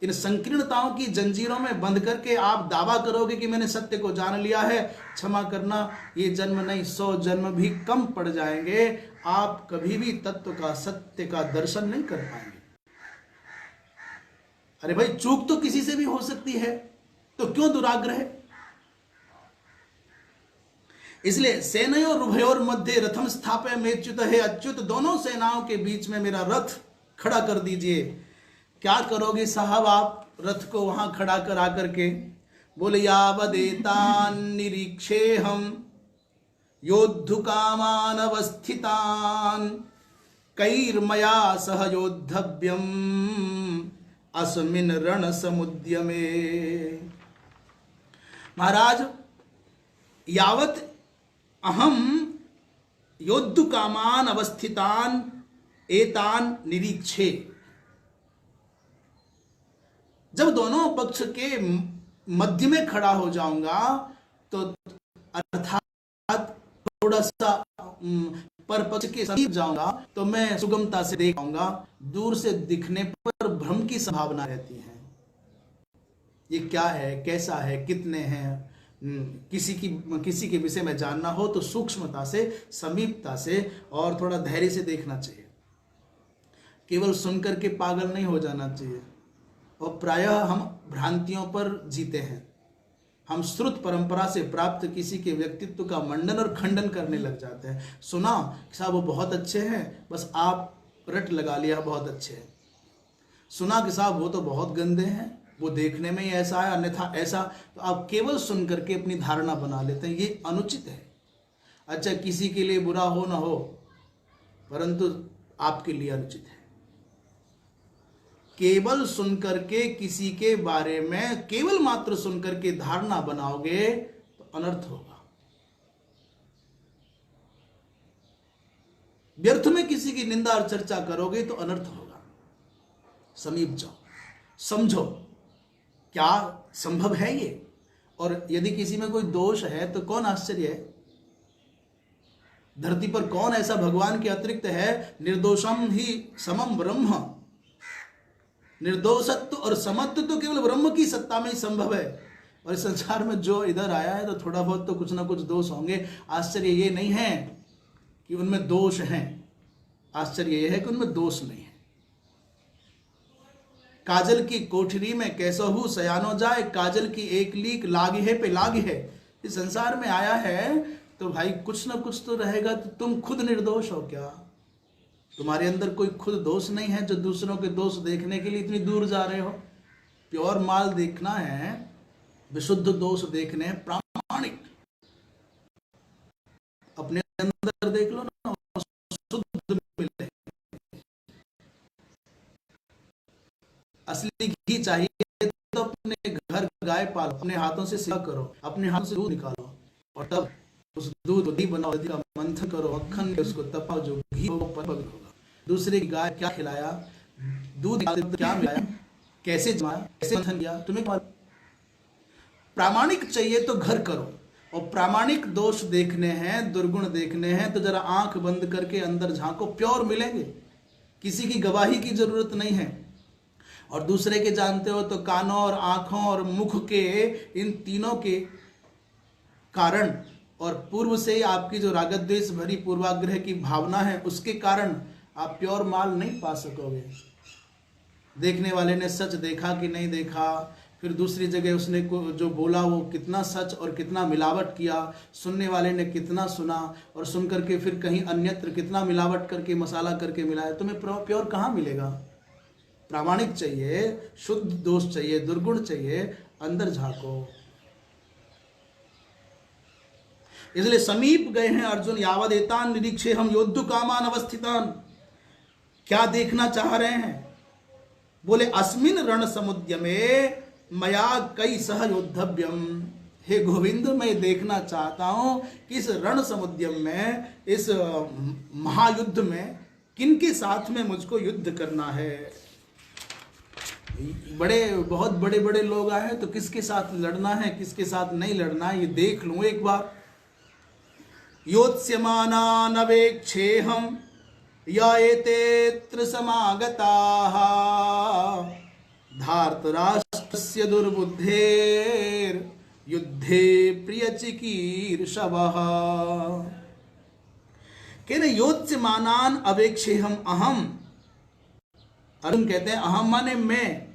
इन संकीर्णताओं की जंजीरों में बंध करके आप दावा करोगे कि मैंने सत्य को जान लिया है, क्षमा करना, ये जन्म नहीं 100 जन्म भी कम पड़ जाएंगे, आप कभी भी तत्व का, सत्य का दर्शन नहीं कर पाएंगे। अरे भाई चूक तो किसी से भी हो सकती है, तो क्यों दुराग्रह? इसलिए सेनयोर उभयोर मध्य रथम स्थापय मेच्युत है अच्युत, दोनों सेनाओं के बीच में मेरा रथ खड़ा कर दीजिए। क्या करोगे साहब आप रथ को वहां खड़ा करा करके? बोले यावदेतान निरीक्षे हम योद्धुकामान अवस्थितान कैर्मया सह योद्धव्यम अस्मिन् रण समुद्यमे। महाराज यावत अहम योद्धुकामान अवस्थितान एतान निरीक्षे, जब दोनों पक्ष के मध्य में खड़ा हो जाऊंगा तो अर्थात थोड़ा सा पर पक्ष के समीप जाऊंगा तो मैं सुगमता से देख पाऊंगा। दूर से दिखने पर भ्रम की संभावना रहती है, ये क्या है, कैसा है, कितने हैं, किसी के विषय में जानना हो तो सूक्ष्मता से, समीपता से और थोड़ा धैर्य से देखना चाहिए। केवल सुनकर के पागल नहीं हो जाना चाहिए। और प्रायः हम भ्रांतियों पर जीते हैं, हम श्रुत परंपरा से प्राप्त किसी के व्यक्तित्व का मंडन और खंडन करने लग जाते हैं। सुना साहब वो बहुत अच्छे हैं, बस आप रट लगा लिया बहुत अच्छे हैं। सुना कि साहब वो तो बहुत गंदे हैं, वो देखने में ही ऐसा है, अन्यथा ऐसा, तो आप केवल सुन करके अपनी धारणा बना लेते हैं, ये अनुचित है। अच्छा किसी के लिए बुरा हो ना हो, परंतु आपके लिए अनुचित है। केवल सुनकर के किसी के बारे में केवल मात्र सुनकर के धारणा बनाओगे तो अनर्थ होगा। व्यर्थ में किसी की निंदा और चर्चा करोगे तो अनर्थ होगा। समीप जाओ, समझो क्या संभव है ये, और यदि किसी में कोई दोष है तो कौन आश्चर्य है। धरती पर कौन ऐसा भगवान के अतिरिक्त है? निर्दोषम ही समम ब्रह्म। निर्दोषत्व और समत्व तो केवल ब्रह्म की सत्ता में ही संभव है। और इस संसार में जो इधर आया है तो थोड़ा बहुत तो कुछ ना कुछ दोष होंगे। आश्चर्य ये नहीं है कि उनमें दोष हैं, आश्चर्य ये है कि उनमें दोष नहीं है। काजल की कोठरी में कैसहू सयानो जाए, काजल की एक लीक लाग है पे लाग है। इस संसार में आया है तो भाई कुछ ना कुछ तो रहेगा। तो तुम खुद निर्दोष हो क्या? तुम्हारे अंदर कोई खुद दोष नहीं है जो दूसरों के दोष देखने के लिए इतनी दूर जा रहे हो? प्योर माल देखना है, विशुद्ध दोष देखने हैं, प्रामाणिक अपने अंदर देख लो ना, शुद्ध मिले। असली घी चाहिए तो अपने घर गाय पालो, अपने हाथों से सेवा करो, अपने हाथों से दूध निकालो और तब उस दूध को घी बनाओ, का मंथन करो, मक्खन उसको तपाओ, जो घी होगा। दूसरे की गाय क्या खिलाया, दूध क्या मिलाया, कैसे जमाया, कैसे मंथन किया, तुम्हें प्रामाणिक चाहिए तो घर करो। और प्रामाणिक दोष देखने हैं, दुर्गुण देखने हैं तो जरा आंख बंद करके अंदर झांको, प्योर मिलेंगे। किसी की गवाही की जरूरत नहीं है। और दूसरे के जानते हो तो कानों और आंखों और मुख के इन तीनों के कारण और पूर्व से ही आपकी जो रागद्वेष भरी पूर्वाग्रह की भावना है उसके कारण आप प्योर माल नहीं पा सकोगे। देखने वाले ने सच देखा कि नहीं देखा, फिर दूसरी जगह उसने जो बोला वो कितना सच और कितना मिलावट किया, सुनने वाले ने कितना सुना और सुन करके फिर कहीं अन्यत्र कितना मिलावट करके मसाला करके मिलाया। तुम्हें प्योर कहाँ मिलेगा? प्रामाणिक चाहिए, शुद्ध दोष चाहिए, दुर्गुण चाहिए, अंदर झांको। इसलिए समीप गए हैं अर्जुन, यावदेतान निरीक्षे हम योद्धु कामान अवस्थितान। क्या देखना चाह रहे हैं? बोले अस्मिन रण समुद्यमे मया कई सह योद्धव्यम। हे गोविंद, मैं देखना चाहता हूं कि इस रण समुद्यम में, इस महायुद्ध में किनके साथ में मुझको युद्ध करना है। बहुत बड़े बड़े लोग आए तो किसके साथ लड़ना है, किसके साथ नहीं लड़ना है, ये देख लूं एक बार। योत्स्यमानानवेक्षेहम् या एतेऽत्र समागताः धार्तराष्ट्रस्य दुर्बुद्धेर् युद्धे प्रियचिकीर्षवः। कहते योत्स्यमानान अवेक्षेहम् अहम। अर्जुन कहते हैं अहम माने मैं,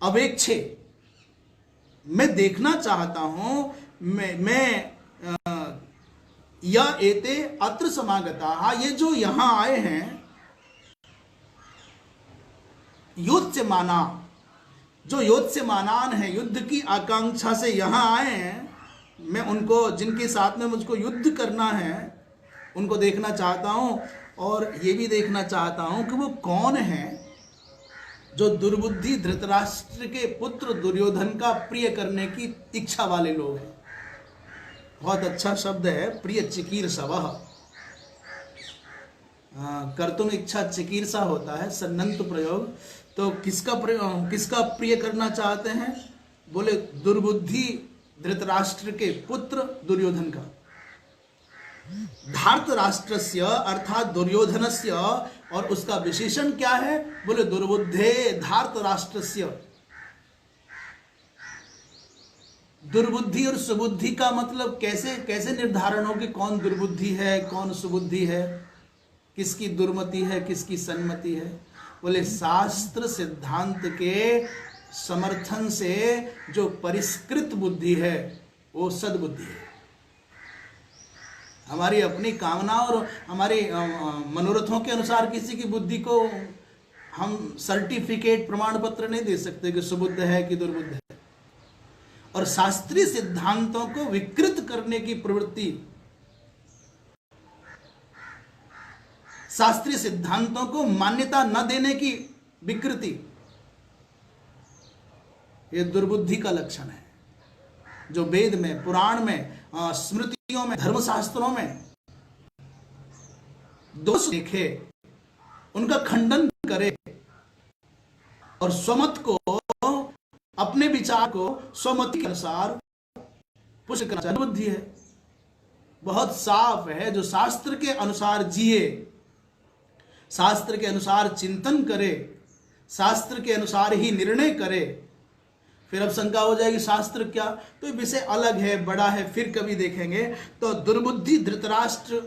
अवेक्षे मैं देखना चाहता हूं, मैं या एते अत्र समागता, ये जो यहां आए हैं, युद्ध से माना, जो युद्ध से मानान है, युद्ध की आकांक्षा से यहां आए हैं, मैं उनको, जिनके साथ में मुझको युद्ध करना है, उनको देखना चाहता हूं। और ये भी देखना चाहता हूं कि वो कौन है जो दुर्बुद्धि धृतराष्ट्र के पुत्र दुर्योधन का प्रिय करने की इच्छा वाले लोग हैं। बहुत अच्छा शब्द है, प्रिय चिकीर्षवः। कर्तुम इच्छा चिकीर्षा होता है, सन्नंत प्रयोग। तो किसका प्रिय करना चाहते हैं? बोले दुर्बुद्धि धृतराष्ट्र के पुत्र दुर्योधन का। धार्तराष्ट्रस्य अर्थात दुर्योधनस्य, और उसका विशेषण क्या है? बोले दुर्बुद्धे धार्तराष्ट्रस्य। दुर्बुद्धि और सुबुद्धि का मतलब कैसे निर्धारण हो कि कौन दुर्बुद्धि है, कौन सुबुद्धि है, किसकी दुर्मति है, किसकी सन्मति है? बोले शास्त्र सिद्धांत के समर्थन से जो परिष्कृत बुद्धि है वो सद्बुद्धि है। हमारी अपनी कामना और हमारे मनोरथों के अनुसार किसी की बुद्धि को हम सर्टिफिकेट, प्रमाण पत्र नहीं दे सकते कि सुबुद्ध है कि दुर्बुद्ध है। और शास्त्रीय सिद्धांतों को विकृत करने की प्रवृत्ति, शास्त्रीय सिद्धांतों को मान्यता न देने की विकृति, यह दुर्बुद्धि का लक्षण है। जो वेद में, पुराण में, स्मृतियों में, धर्मशास्त्रों में दोष देखे, उनका खंडन करे और स्वमत को, अपने विचार को स्वमत के अनुसार पुष्ट करना, बुद्धि है। बहुत साफ है, जो शास्त्र के अनुसार जिए, शास्त्र के अनुसार चिंतन करे, शास्त्र के अनुसार ही निर्णय करे। फिर अब शंका हो जाएगी शास्त्र क्या, तो विषय अलग है, बड़ा है, फिर कभी देखेंगे। तो दुर्बुद्धि धृतराष्ट्र,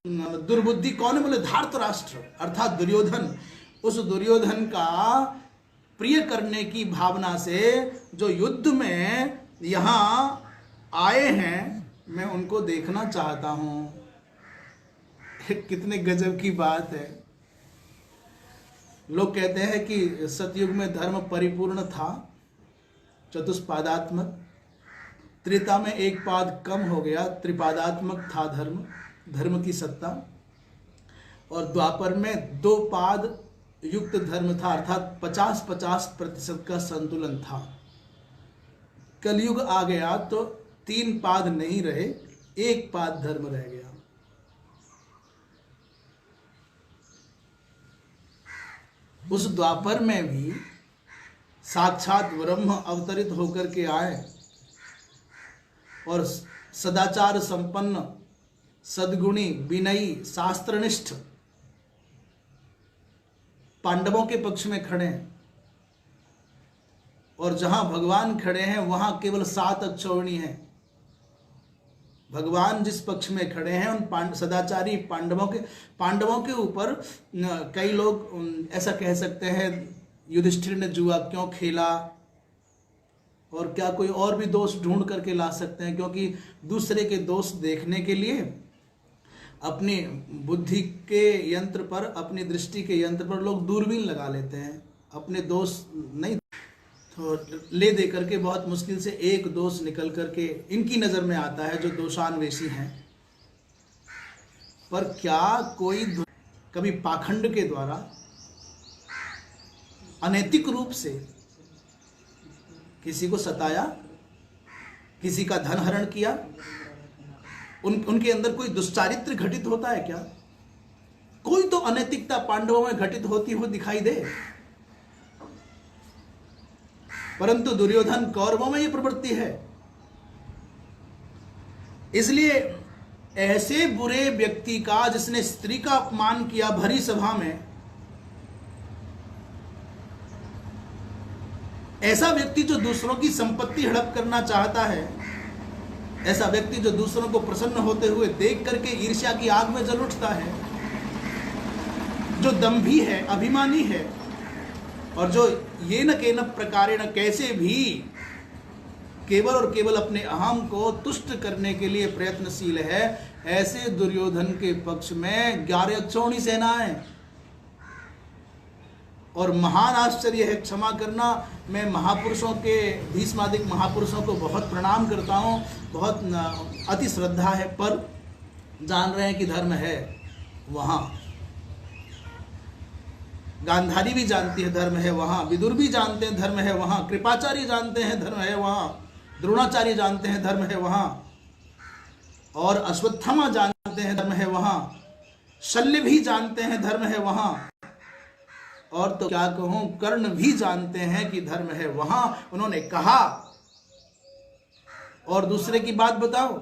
दुर्बुद्धि कौन है बोले धार्तराष्ट्र अर्थात दुर्योधन। उस दुर्योधन का प्रिय करने की भावना से जो युद्ध में यहां आए हैं, मैं उनको देखना चाहता हूं। कितने गजब की बात है। लोग कहते हैं कि सतयुग में धर्म परिपूर्ण था, चतुष्पादात्मक, त्रेता में एक पाद कम हो गया, त्रिपादात्मक था धर्म, धर्म की सत्ता, और द्वापर में 2 पाद युक्त धर्म था, अर्थात 50-50% का संतुलन था। कलयुग आ गया तो 3 पाद नहीं रहे, 1 पाद धर्म रह गया। उस द्वापर में भी साक्षात ब्रह्म अवतरित होकर के आए और सदाचार संपन्न, सद्गुणी, विनयी, शास्त्रनिष्ठ पांडवों के पक्ष में खड़े हैं। और जहां भगवान खड़े हैं वहां केवल 7 अक्षौहिणी हैं। भगवान जिस पक्ष में खड़े हैं उन सदाचारी पांडवों के ऊपर कई लोग ऐसा कह सकते हैं युधिष्ठिर ने जुआ क्यों खेला, और क्या कोई और भी दोष ढूंढ करके ला सकते हैं, क्योंकि दूसरे के दोष देखने के लिए अपनी बुद्धि के यंत्र पर, अपनी दृष्टि के यंत्र पर लोग दूरबीन लगा लेते हैं, अपने दोष नहीं तो ले दे करके बहुत मुश्किल से एक दोष निकल करके इनकी नजर में आता है जो दोषान्वेषी हैं। पर क्या कोई कभी पाखंड के द्वारा अनैतिक रूप से किसी को सताया, किसी का धन हरण किया, उनके अंदर कोई दुष्चारित्र घटित होता है क्या? कोई तो अनैतिकता पांडवों में घटित होती हुई दिखाई दे, परंतु दुर्योधन कौरवों में यह प्रवृत्ति है। इसलिए ऐसे बुरे व्यक्ति का, जिसने स्त्री का अपमान किया भरी सभा में, ऐसा व्यक्ति जो दूसरों की संपत्ति हड़प करना चाहता है, ऐसा व्यक्ति जो दूसरों को प्रसन्न होते हुए देख करके ईर्ष्या की आग में जल उठता है, जो दंभी है, अभिमानी है, और जो ये न के न प्रकारेण कैसे भी केवल और केवल अपने अहम को तुष्ट करने के लिए प्रयत्नशील है, ऐसे दुर्योधन के पक्ष में 11 अक्षौहिणी सेनाएं। और महान आश्चर्य है, क्षमा करना, मैं महापुरुषों के, भीष्मादिक महापुरुषों को बहुत प्रणाम करता हूँ, बहुत अति श्रद्धा है, पर जान रहे हैं कि धर्म है वहाँ। गांधारी भी जानती है धर्म है वहाँ, विदुर भी जानते हैं धर्म है वहाँ, कृपाचार्य जानते हैं धर्म है वहाँ, द्रोणाचार्य जानते हैं धर्म है वहाँ, और अश्वत्थामा जानते हैं धर्म है वहाँ, शल्य भी जानते हैं धर्म है वहाँ, और तो क्या कहूं, कर्ण भी जानते हैं कि धर्म है वहां। उन्होंने कहा। और दूसरे की बात बताओ,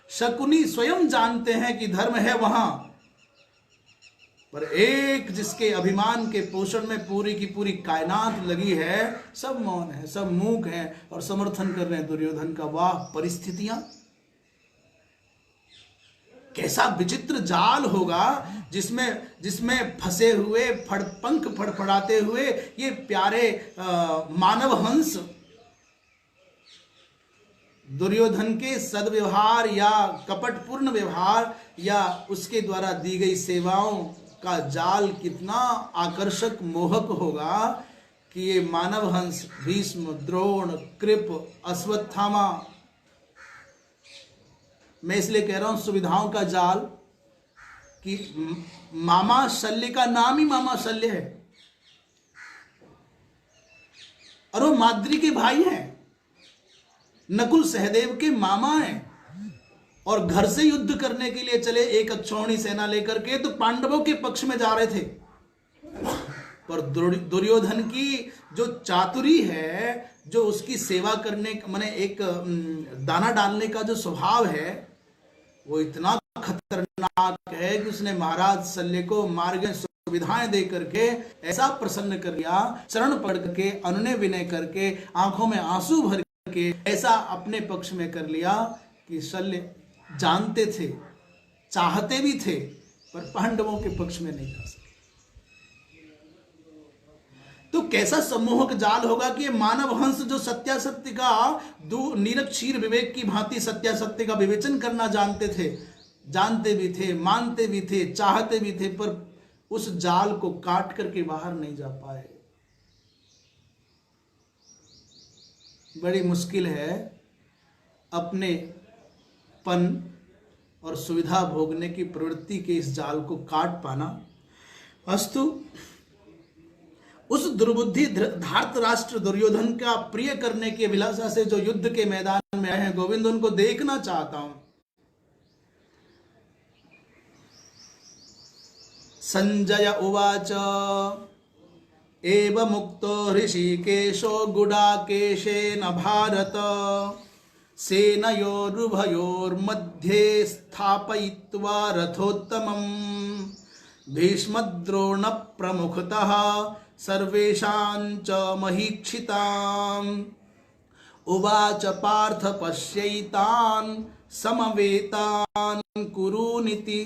शकुनी स्वयं जानते हैं कि धर्म है वहां, पर एक जिसके अभिमान के पोषण में पूरी की पूरी कायनात लगी है, सब मौन है, सब मूक हैं और समर्थन कर रहे हैं दुर्योधन का। वाह परिस्थितियां, कैसा विचित्र जाल होगा जिसमें फंसे हुए, पंख फड़फड़ाते हुए ये प्यारे मानव हंस दुर्योधन के सद्व्यवहार या कपटपूर्ण व्यवहार या उसके द्वारा दी गई सेवाओं का जाल कितना आकर्षक मोहक होगा कि ये मानव हंस भीष्म, द्रोण, कृप, अश्वत्थामा, मैं इसलिए कह रहा हूं सुविधाओं का जाल, कि मामा शल्य का नाम ही मामा शल्य है, और वो माद्री के भाई हैं, नकुल सहदेव के मामा हैं, और घर से युद्ध करने के लिए चले एक अक्षौहिणी सेना लेकर के, तो पांडवों के पक्ष में जा रहे थे। पर दुर्योधन की जो चातुरी है, जो उसकी सेवा करने, माने एक दाना डालने का जो स्वभाव है, वो इतना खतरनाक है कि उसने महाराज शल्य को मार्ग सुविधाएं दे करके ऐसा प्रसन्न कर लिया, चरण पकड़ करके अनुनय विनय करके आंखों में आंसू भर के ऐसा अपने पक्ष में कर लिया कि शल्य जानते थे, चाहते भी थे, पर पांडवों के पक्ष में नहीं जा सके। तो कैसा सम्मोहक जाल होगा कि ये मानव हंस जो सत्यासत्य का नीरज क्षीर विवेक की भांति सत्यासत्य का विवेचन करना जानते थे, जानते भी थे, मानते भी थे, चाहते भी थे, पर उस जाल को काट करके बाहर नहीं जा पाए। बड़ी मुश्किल है अपने पन और सुविधा भोगने की प्रवृत्ति के इस जाल को काट पाना। अस्तु, उस दुर्बुद्धि धार्तराष्ट्र दुर्योधन का प्रिय करने की अभिलाषा से जो युद्ध के मैदान में आए हैं, गोविंद उनको देखना चाहता हूं। संजय उवाच एव मुक्तो ऋषिकेशो गुडाकेशेन भारत सेनयोरुभयोर्मध्ये स्थापयित्वा रथोत्तमम् भीष्मद्रोण प्रमुखतः सर्वेषां च महीक्षिताम् उवाच पार्थ पश्यैतान् समवेतान् कुरुनिति।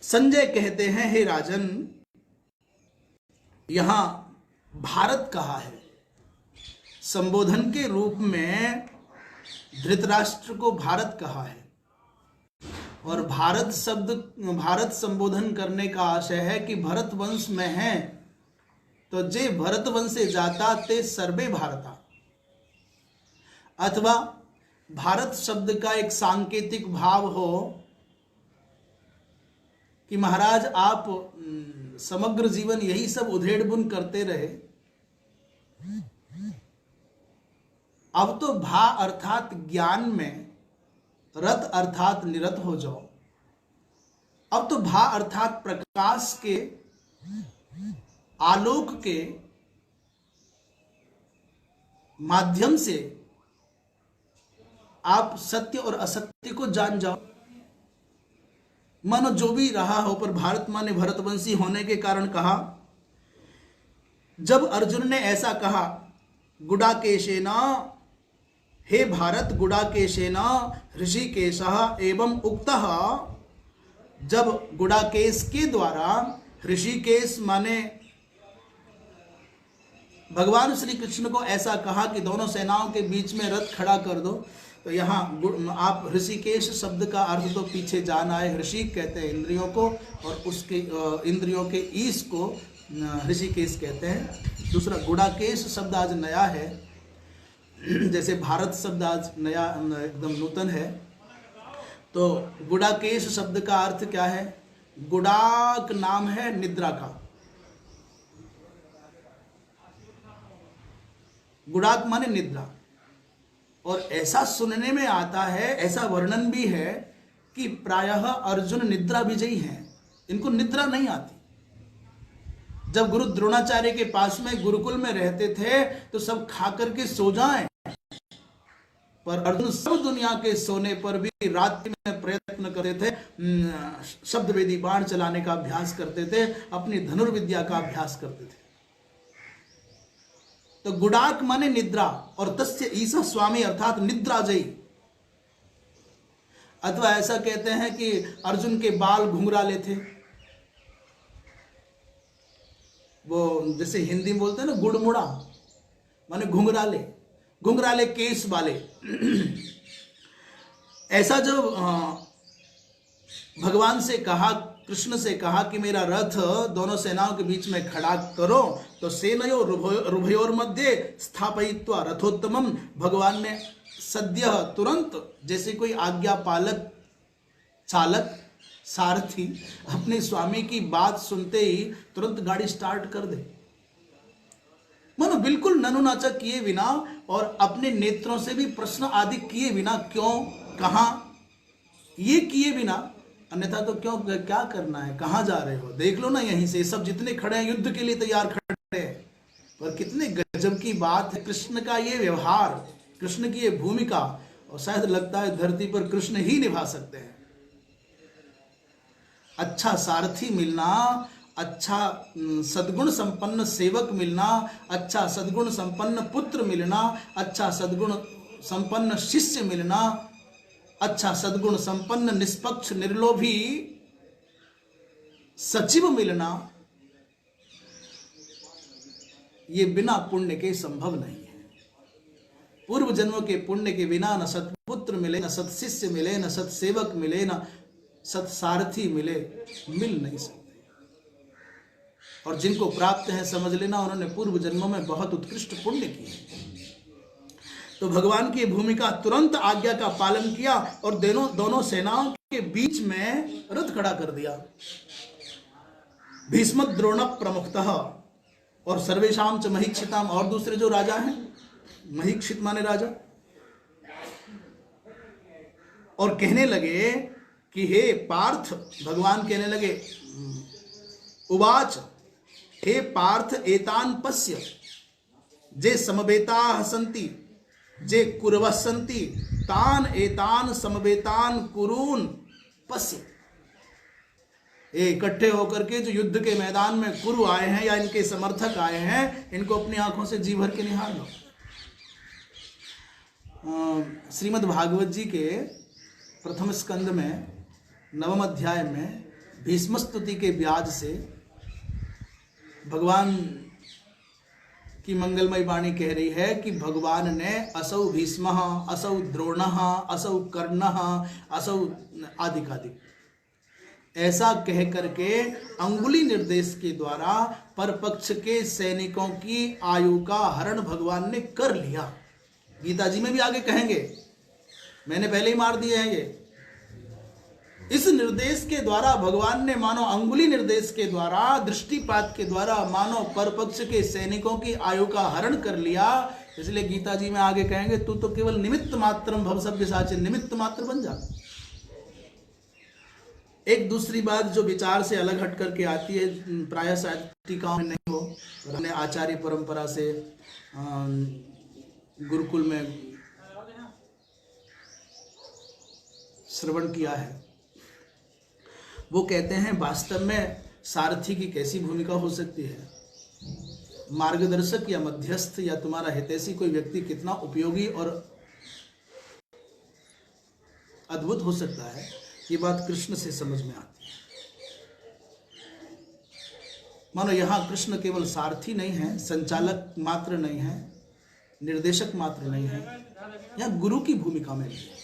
संजय कहते हैं, हे राजन, यहां भारत कहा है। संबोधन के रूप में धृतराष्ट्र को भारत कहा है, और भारत शब्द, भारत संबोधन करने का आशय है कि भरत वंश में है तो जे भरत वंश से जाता ते सर्वे भारता, अथवा भारत शब्द का एक सांकेतिक भाव हो कि महाराज आप समग्र जीवन यही सब उधेड़ बुन करते रहे, अब तो भा अर्थात ज्ञान में, रत अर्थात निरत हो जाओ। अब तो भा अर्थात प्रकाश के, आलोक के माध्यम से आप सत्य और असत्य को जान जाओ। मानो जो भी रहा हो, पर भारत माने भरतवंशी होने के कारण कहा। जब अर्जुन ने ऐसा कहा, गुडाकेशेना, हे भारत, गुडाकेशेना ऋषिकेशः एवं उक्तः, जब गुडाकेश के द्वारा, ऋषिकेश माने भगवान श्री कृष्ण को ऐसा कहा कि दोनों सेनाओं के बीच में रथ खड़ा कर दो, तो यहाँ आप ऋषिकेश शब्द का अर्थ तो पीछे जान आए। ऋषि कहते हैं इंद्रियों को, और उसके इंद्रियों के ईश को ऋषिकेश कहते हैं। दूसरा गुडाकेश शब्द आज नया है, जैसे भारत शब्द आज नया एकदम नूतन है। तो गुडाकेश शब्द का अर्थ क्या है? गुडाक नाम है निद्रा का, गुडाक माने निद्रा। और ऐसा सुनने में आता है, ऐसा वर्णन भी है कि प्रायः अर्जुन निद्रा विजयी हैं, इनको निद्रा नहीं आती। जब गुरु द्रोणाचार्य के पास में गुरुकुल में रहते थे तो सब खा करके सो जाएं, पर अर्जुन सब दुनिया के सोने पर भी रात्रि में प्रयत्न करते थे, शब्द वेदी बाण चलाने का अभ्यास करते थे, अपनी धनुर्विद्या का अभ्यास करते थे। तो गुडाक माने निद्रा, और तस्य ईसा स्वामी अर्थात निद्राजयी। अथवा ऐसा कहते हैं कि अर्जुन के बाल घुंघराले थे, वो जैसे हिंदी में बोलते हैं ना गुड़मुड़ा, माने घुंघराले, घुंघराले केस वाले। ऐसा जब भगवान से कहा, कृष्ण से कहा कि मेरा रथ दोनों सेनाओं के बीच में खड़ा करो, तो सेनयो रुभयोर मध्य स्थापयित्वा रथोत्तमम, भगवान ने सद्य तुरंत, जैसे कोई आज्ञा पालक, चालक, सारथी अपने स्वामी की बात सुनते ही तुरंत गाड़ी स्टार्ट कर दे, मानो बिल्कुल ननुनाचा किए बिना और अपने नेत्रों से भी प्रश्न आदि किए बिना, क्यों, कहां, ये किए बिना, अन्यथा तो क्यों, क्या करना है, कहां जा रहे हो, देख लो ना यहीं से, सब जितने खड़े हैं युद्ध के लिए तैयार खड़े हैं। पर कितने गजब की बात है कृष्ण का ये व्यवहार, कृष्ण की ये भूमिका, और शायद लगता है धरती पर कृष्ण ही निभा सकते हैं। अच्छा सारथी मिलना, अच्छा सद्गुण संपन्न सेवक मिलना, अच्छा सद्गुण संपन्न पुत्र मिलना, अच्छा सद्गुण संपन्न शिष्य मिलना, अच्छा सद्गुण संपन्न निष्पक्ष निर्लोभी सचिव मिलना, ये बिना पुण्य के संभव नहीं है। पूर्व जन्मों के पुण्य के बिना न सत्पुत्र मिले, न सत्शिष्य मिले, न सत्सेवक मिले, न सत्सारथी मिले, मिल नहीं सकते। और जिनको प्राप्त है समझ लेना उन्होंने पूर्व जन्मों में बहुत उत्कृष्ट पुण्य किए। तो भगवान की भूमिका तुरंत आज्ञा का पालन किया और दोनों सेनाओं के बीच में रथ खड़ा कर दिया। भीष्म द्रोण प्रमुखतः और सर्वेशाम च महीक्षिताम, और दूसरे जो राजा हैं, महीक्षित माने राजा, और कहने लगे कि हे पार्थ, भगवान कहने लगे उवाच हे पार्थ एतान पश्य जे समवेताः सन्ति जे कुरवः सन्ति तान एतान समवेतान कुरून पश्य। इकट्ठे होकर के जो युद्ध के मैदान में कुरु आए हैं या इनके समर्थक आए हैं, इनको अपनी आंखों से जी भर के निहार लो। श्रीमद् भागवत जी के प्रथम स्कंद में 9वें अध्याय में भीष्म स्तुति के ब्याज से भगवान की मंगलमयी वाणी कह रही है कि भगवान ने असौ भीष्मः, असौ द्रोणः, असौ कर्णः, असौ आदिकादिक ऐसा कह करके अंगुली निर्देश के द्वारा परपक्ष के सैनिकों की आयु का हरण भगवान ने कर लिया। गीता जी में भी आगे कहेंगे, मैंने पहले ही मार दिए हैं ये। इस निर्देश के द्वारा भगवान ने मानो अंगुली निर्देश के द्वारा, दृष्टिपात के द्वारा मानो परपक्ष के सैनिकों की आयु का हरण कर लिया। इसलिए गीता जी में आगे कहेंगे तू तो केवल निमित्त मात्रम भव सव्यसाची, निमित्त मात्र बन जा। एक दूसरी बात जो विचार से अलग हट करके आती है, प्रायः शायद टीकाओं में नहीं हो, हमने आचार्य परंपरा से गुरुकुल में श्रवण किया है। वो कहते हैं वास्तव में सारथी की कैसी भूमिका हो सकती है, मार्गदर्शक या मध्यस्थ या तुम्हारा हितैषी कोई व्यक्ति कितना उपयोगी और अद्भुत हो सकता है, ये बात कृष्ण से समझ में आती है। मानो यहां कृष्ण केवल सारथी नहीं है, संचालक मात्र नहीं है, निर्देशक मात्र नहीं है, यहां गुरु की भूमिका में है।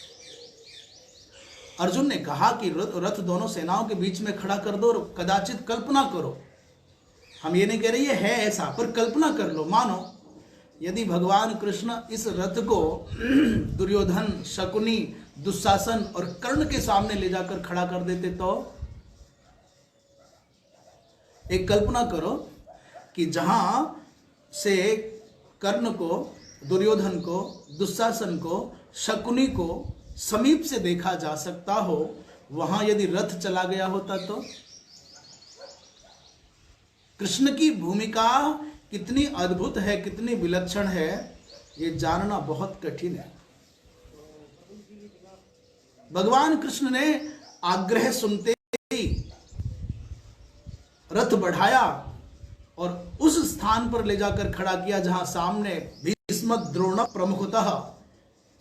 अर्जुन ने कहा कि रथ दोनों सेनाओं के बीच में खड़ा कर दो और कदाचित कल्पना करो, हम ये नहीं कह रहे है ऐसा, पर कल्पना कर लो, मानो यदि भगवान कृष्ण इस रथ को दुर्योधन, शकुनी, दुशासन और कर्ण के सामने ले जाकर खड़ा कर देते तो एक कल्पना करो कि जहां से कर्ण को, दुर्योधन को, दुशासन को, शकुनी को समीप से देखा जा सकता हो, वहां यदि रथ चला गया होता तो। कृष्ण की भूमिका कितनी अद्भुत है, कितनी विलक्षण है, ये जानना बहुत कठिन है। भगवान कृष्ण ने आग्रह सुनते ही रथ बढ़ाया और उस स्थान पर ले जाकर खड़ा किया जहां सामने भीष्म द्रोण प्रमुखतः,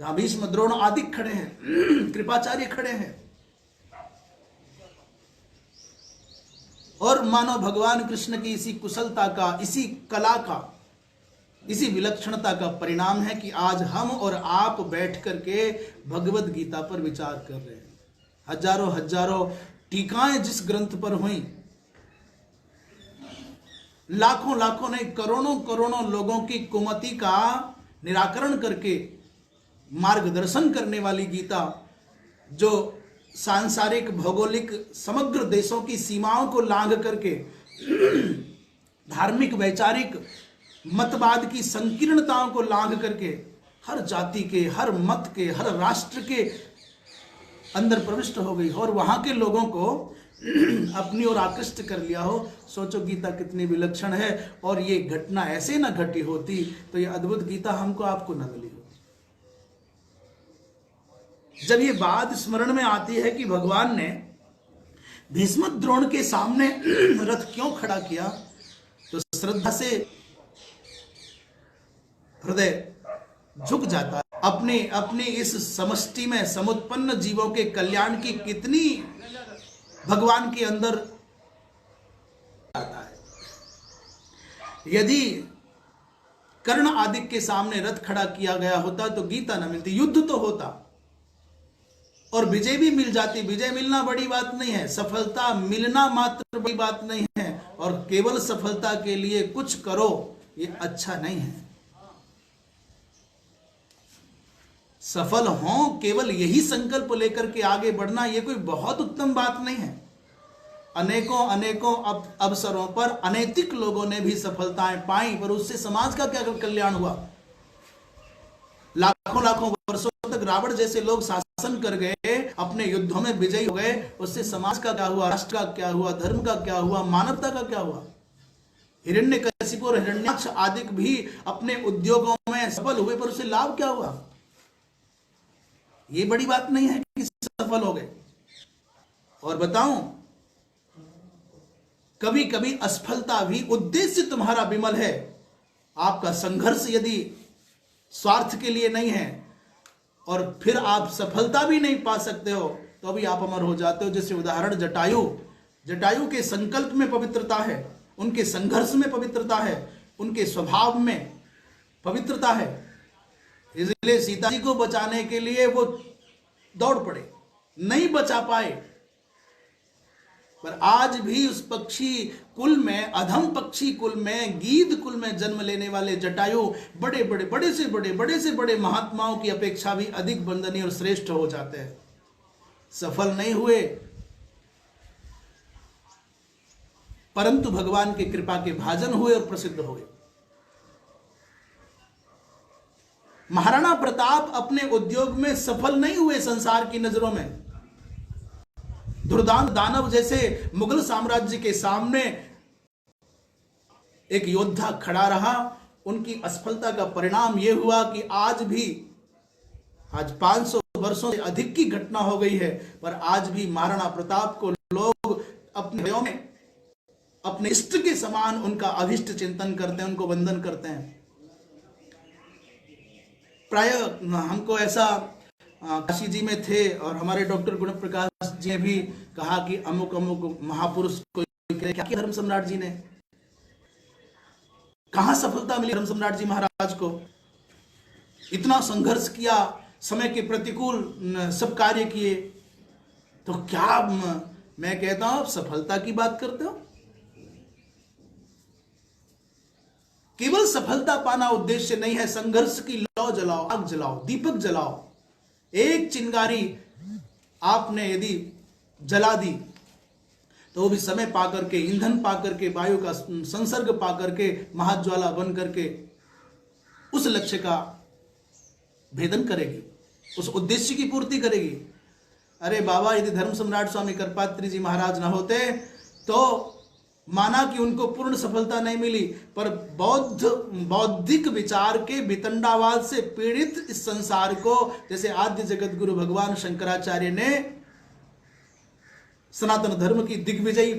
जहां भीष्म द्रोण आदि खड़े हैं, कृपाचार्य खड़े हैं। और मानो भगवान कृष्ण की इसी कुशलता का, इसी कला का, इसी विलक्षणता का परिणाम है कि आज हम और आप बैठ करके भगवत गीता पर विचार कर रहे हैं। हजारों हजारों टीकाएं जिस ग्रंथ पर हुई, लाखों लाखों नहीं, करोड़ों करोड़ों लोगों की कुमति का निराकरण करके मार्गदर्शन करने वाली गीता, जो सांसारिक भौगोलिक समग्र देशों की सीमाओं को लांघ करके धार्मिक, वैचारिक, मतवाद की संकीर्णताओं को लांघ करके हर जाति के, हर मत के, हर राष्ट्र के अंदर प्रविष्ट हो गई हो और वहां के लोगों को अपनी ओर आकृष्ट कर लिया हो। सोचो गीता कितनी विलक्षण है। और ये घटना ऐसे ना घटी होती तो ये अद्भुत गीता हमको आपको न मिली होती। जब ये बात स्मरण में आती है कि भगवान ने भीष्म द्रोण के सामने रथ क्यों खड़ा किया, तो श्रद्धा से हृदय झुक जाता है। अपनी इस समष्टि में समुत्पन्न जीवों के कल्याण की कितनी भगवान के अंदर आता है। यदि कर्ण आदि के सामने रथ खड़ा किया गया होता तो गीता न मिलती, युद्ध तो होता और विजय भी मिल जाती। विजय मिलना बड़ी बात नहीं है, सफलता मिलना मात्र बड़ी बात नहीं है। और केवल सफलता के लिए कुछ करो ये अच्छा नहीं है। सफल हो केवल यही संकल्प लेकर के आगे बढ़ना ये कोई बहुत उत्तम बात नहीं है। अनेकों अवसरों पर अनैतिक लोगों ने भी सफलताएं पाई, पर उससे समाज का क्या कल्याण हुआ। लाखों वर्षों तक रावण जैसे लोग शासन कर गए, अपने युद्धों में विजयी हो गए, उससे समाज का क्या हुआ, राष्ट्र का क्या हुआ, धर्म का क्या हुआ, मानवता का क्या हुआ। हिरण्यकशिपु और हिरण्याक्ष आदि भी अपने उद्योगों में सफल हुए, पर उससे लाभ क्या हुआ। ये बड़ी बात नहीं है कि सफल हो गए। और बताऊं, कभी कभी असफलता भी उद्देश्य तुम्हारा विमल है, आपका संघर्ष यदि स्वार्थ के लिए नहीं है और फिर आप सफलता भी नहीं पा सकते हो तो भी आप अमर हो जाते हो। जैसे उदाहरण जटायु के संकल्प में पवित्रता है, उनके संघर्ष में पवित्रता है, उनके स्वभाव में पवित्रता है। इसलिए सीता जी को बचाने के लिए वो दौड़ पड़े, नहीं बचा पाए, पर आज भी उस पक्षी कुल में, अधम पक्षी कुल में, गीध कुल में जन्म लेने वाले जटायु बड़े से बड़े महात्माओं की अपेक्षा भी अधिक वंदनीय और श्रेष्ठ हो जाते हैं। सफल नहीं हुए, परंतु भगवान की कृपा के भाजन हुए और प्रसिद्ध हुए। महाराणा प्रताप अपने उद्योग में सफल नहीं हुए संसार की नजरों में। दुर्दांत दानव जैसे मुगल साम्राज्य के सामने एक योद्धा खड़ा रहा। उनकी असफलता का परिणाम यह हुआ कि आज 500 वर्षों से अधिक की घटना हो गई है, पर आज भी महाराणा प्रताप को लोग अपने हृदयों में अपने इष्ट के समान उनका अभिष्ट चिंतन करते हैं, उनको वंदन करते हैं। प्राय हमको ऐसा काशी जी में थे और हमारे डॉक्टर गुण प्रकाश जी ने भी कहा कि अमुक महापुरुष को क्या किया धर्म सम्राट जी ने, कहां सफलता मिली धर्म सम्राट जी महाराज को। इतना संघर्ष किया, समय के प्रतिकूल सब कार्य किए, तो क्या मैं कहता हूं आप सफलता की बात करते हो। केवल सफलता पाना उद्देश्य नहीं है। संघर्ष की लौ जलाओ, आग जलाओ, दीपक जलाओ। एक चिंगारी आपने यदि जला दी तो वो भी समय पाकर के, ईंधन पाकर के, वायु का संसर्ग पाकर के, महाज्वाला बन करके उस लक्ष्य का भेदन करेगी, उस उद्देश्य की पूर्ति करेगी। अरे बाबा, यदि धर्म सम्राट स्वामी करपात्री जी महाराज न होते तो माना कि उनको पूर्ण सफलता नहीं मिली, पर बौद्धिक विचार के वितंडावाद से पीड़ित इस संसार को, जैसे आद्य जगत गुरु भगवान शंकराचार्य ने सनातन धर्म की दिग्विजयी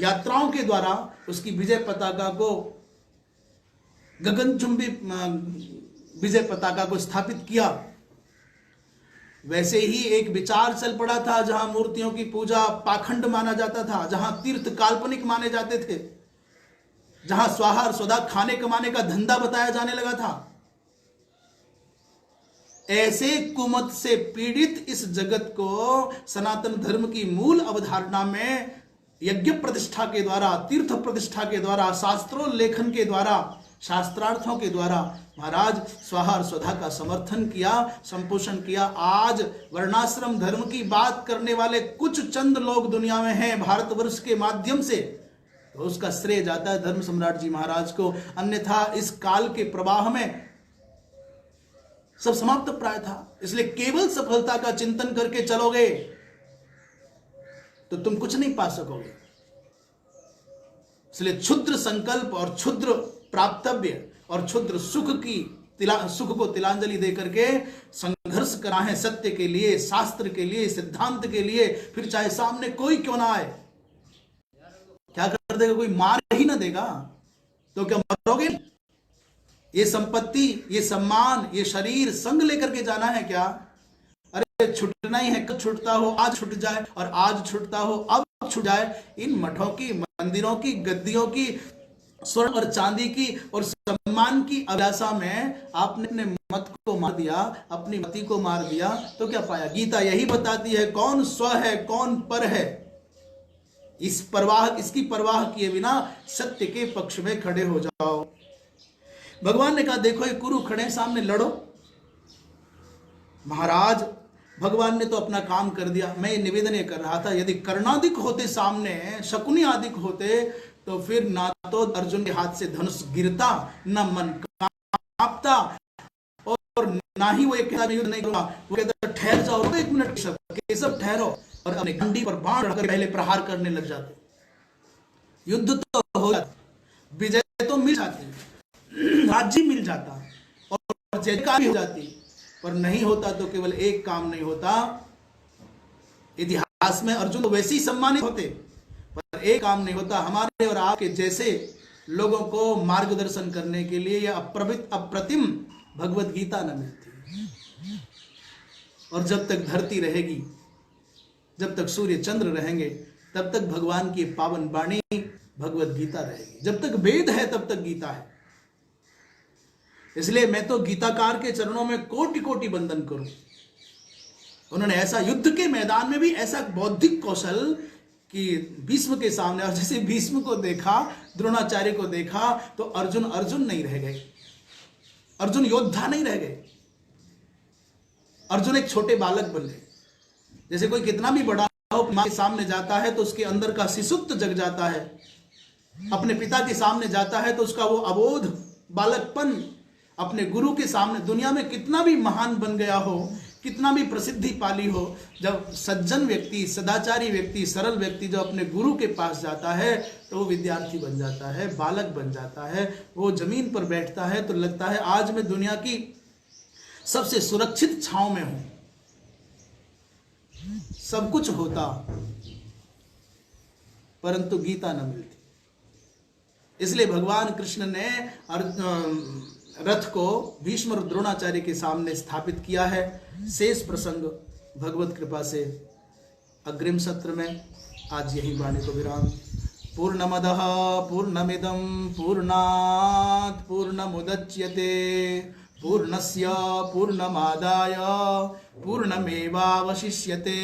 यात्राओं के द्वारा उसकी विजय पताका को, गगनचुंबी विजय पताका को स्थापित किया, वैसे ही एक विचार चल पड़ा था जहां मूर्तियों की पूजा पाखंड माना जाता था, जहां तीर्थ काल्पनिक माने जाते थे, जहां स्वाहा और स्वधा खाने कमाने का धंधा बताया जाने लगा था। ऐसे कुमत से पीड़ित इस जगत को सनातन धर्म की मूल अवधारणा में यज्ञ प्रतिष्ठा के द्वारा, तीर्थ प्रतिष्ठा के द्वारा, शास्त्रोल्लेखन के द्वारा, शास्त्रार्थों के द्वारा महाराज स्वाहा और स्वधा का समर्थन किया, संपोषण किया। आज वर्णाश्रम धर्म की बात करने वाले कुछ चंद लोग दुनिया में हैं भारतवर्ष के माध्यम से, तो उसका श्रेय जाता है धर्म सम्राट जी महाराज को। अन्यथा इस काल के प्रवाह में सब समाप्त प्राय था। इसलिए केवल सफलता का चिंतन करके चलोगे तो तुम कुछ नहीं पा सकोगे। इसलिए क्षुद्र संकल्प और क्षुद्र प्राप्तव्य और क्षुद्र सुख को तिलांजलि देकर के संघर्ष संघर्ष करा है सत्य के लिए, शास्त्र के लिए, सिद्धांत के लिए, फिर चाहे सामने कोई क्यों ना आए। क्या कर देगा? कोई मार ही ना देगा तो क्या मरोगे? ये संपत्ति, ये सम्मान, ये शरीर संग लेकर के जाना है क्या? अरे छुटना ही है, कब छुटता हो, आज छुट जाए, और आज छुटता हो अब छुट जाए। इन मठों की, मंदिरों की, गद्दियों की, स्वर्ण और चांदी की और सम्मान की अभिलाषा में आपने अपने मत को मार दिया, अपनी मति को मार दिया, तो क्या पाया? गीता यही बताती है कौन स्व है, कौन पर है। इसकी परवाह किए बिना सत्य के पक्ष में खड़े हो जाओ। भगवान ने कहा देखो ये कुरु खड़े हैं सामने, लड़ो। महाराज भगवान ने तो अपना काम कर दिया। मैं ये निवेदन कर रहा था, यदि कर्णादिक होते सामने, शकुनी आदिक होते, तो फिर ना तो अर्जुन के हाथ से धनुष गिरता, ना मन कांपता, और ना ही वो एक युद्ध नहीं करूंगा। वो कहता ठहर जाओ, 1 मिनट सब ठहरो, और अपने गंडी पर बाण रखकर पहले प्रहार करने लग जाते। युद्ध तो हो जाता, विजय तो मिल जाती, राज्य मिल जाता, और जयकार भी हो जाती, पर नहीं होता तो केवल एक काम नहीं होता। इतिहास में अर्जुन तो वैसे ही सम्मानित होते, पर एक काम नहीं होता, हमारे और आपके जैसे लोगों को मार्गदर्शन करने के लिए यह अप्रतिम भगवत गीता न मिलती। और जब तक धरती रहेगी, जब तक सूर्य चंद्र रहेंगे, तब तक भगवान की पावन वाणी भगवत गीता रहेगी। जब तक वेद है तब तक गीता है। इसलिए मैं तो गीताकार के चरणों में कोटि कोटि वंदन करूं। उन्होंने ऐसा युद्ध के मैदान में भी ऐसा बौद्धिक कौशल कि भीष्म के सामने, और जैसे भीष्म को देखा, द्रोणाचार्य को देखा, तो अर्जुन नहीं रह गए, अर्जुन योद्धा नहीं रह गए, अर्जुन एक छोटे बालक बन गए। जैसे कोई कितना भी बड़ा हो, मां के सामने जाता है तो उसके अंदर का शिशुत्व जग जाता है, अपने पिता के सामने जाता है तो उसका वो अबोध बालकपन, अपने गुरु के सामने दुनिया में कितना भी महान बन गया हो, कितना भी प्रसिद्धि पाली हो, जब सज्जन व्यक्ति, सदाचारी व्यक्ति, सरल व्यक्ति जब अपने गुरु के पास जाता है तो वो विद्यार्थी बन जाता है, बालक बन जाता है। वो जमीन पर बैठता है तो लगता है आज मैं दुनिया की सबसे सुरक्षित छांव में हूं, सब कुछ होता, परंतु गीता न मिलती। इसलिए भगवान कृष्ण ने रथ को भीष्म और द्रोणाचार्य के सामने स्थापित किया है। शेष प्रसंग भगवत कृपा से अग्रिम सत्र में, आज यही वाणी को विराम। पूर्णमदः पूर्णमिदं पूर्णात् पूर्णमुदच्यते पूर्णस्य पूर्णमादाय पूर्णमेवावशिष्यते।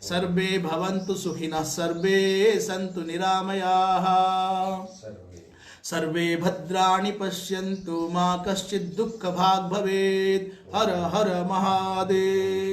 सर्वे भवन्तु सुखिनः, सर्वे सन्तु निरामयाः, सर्वे भद्राणि पश्यन्तु मा कश्चित् दुःखभाग् भवेत्। हर हर महादेव।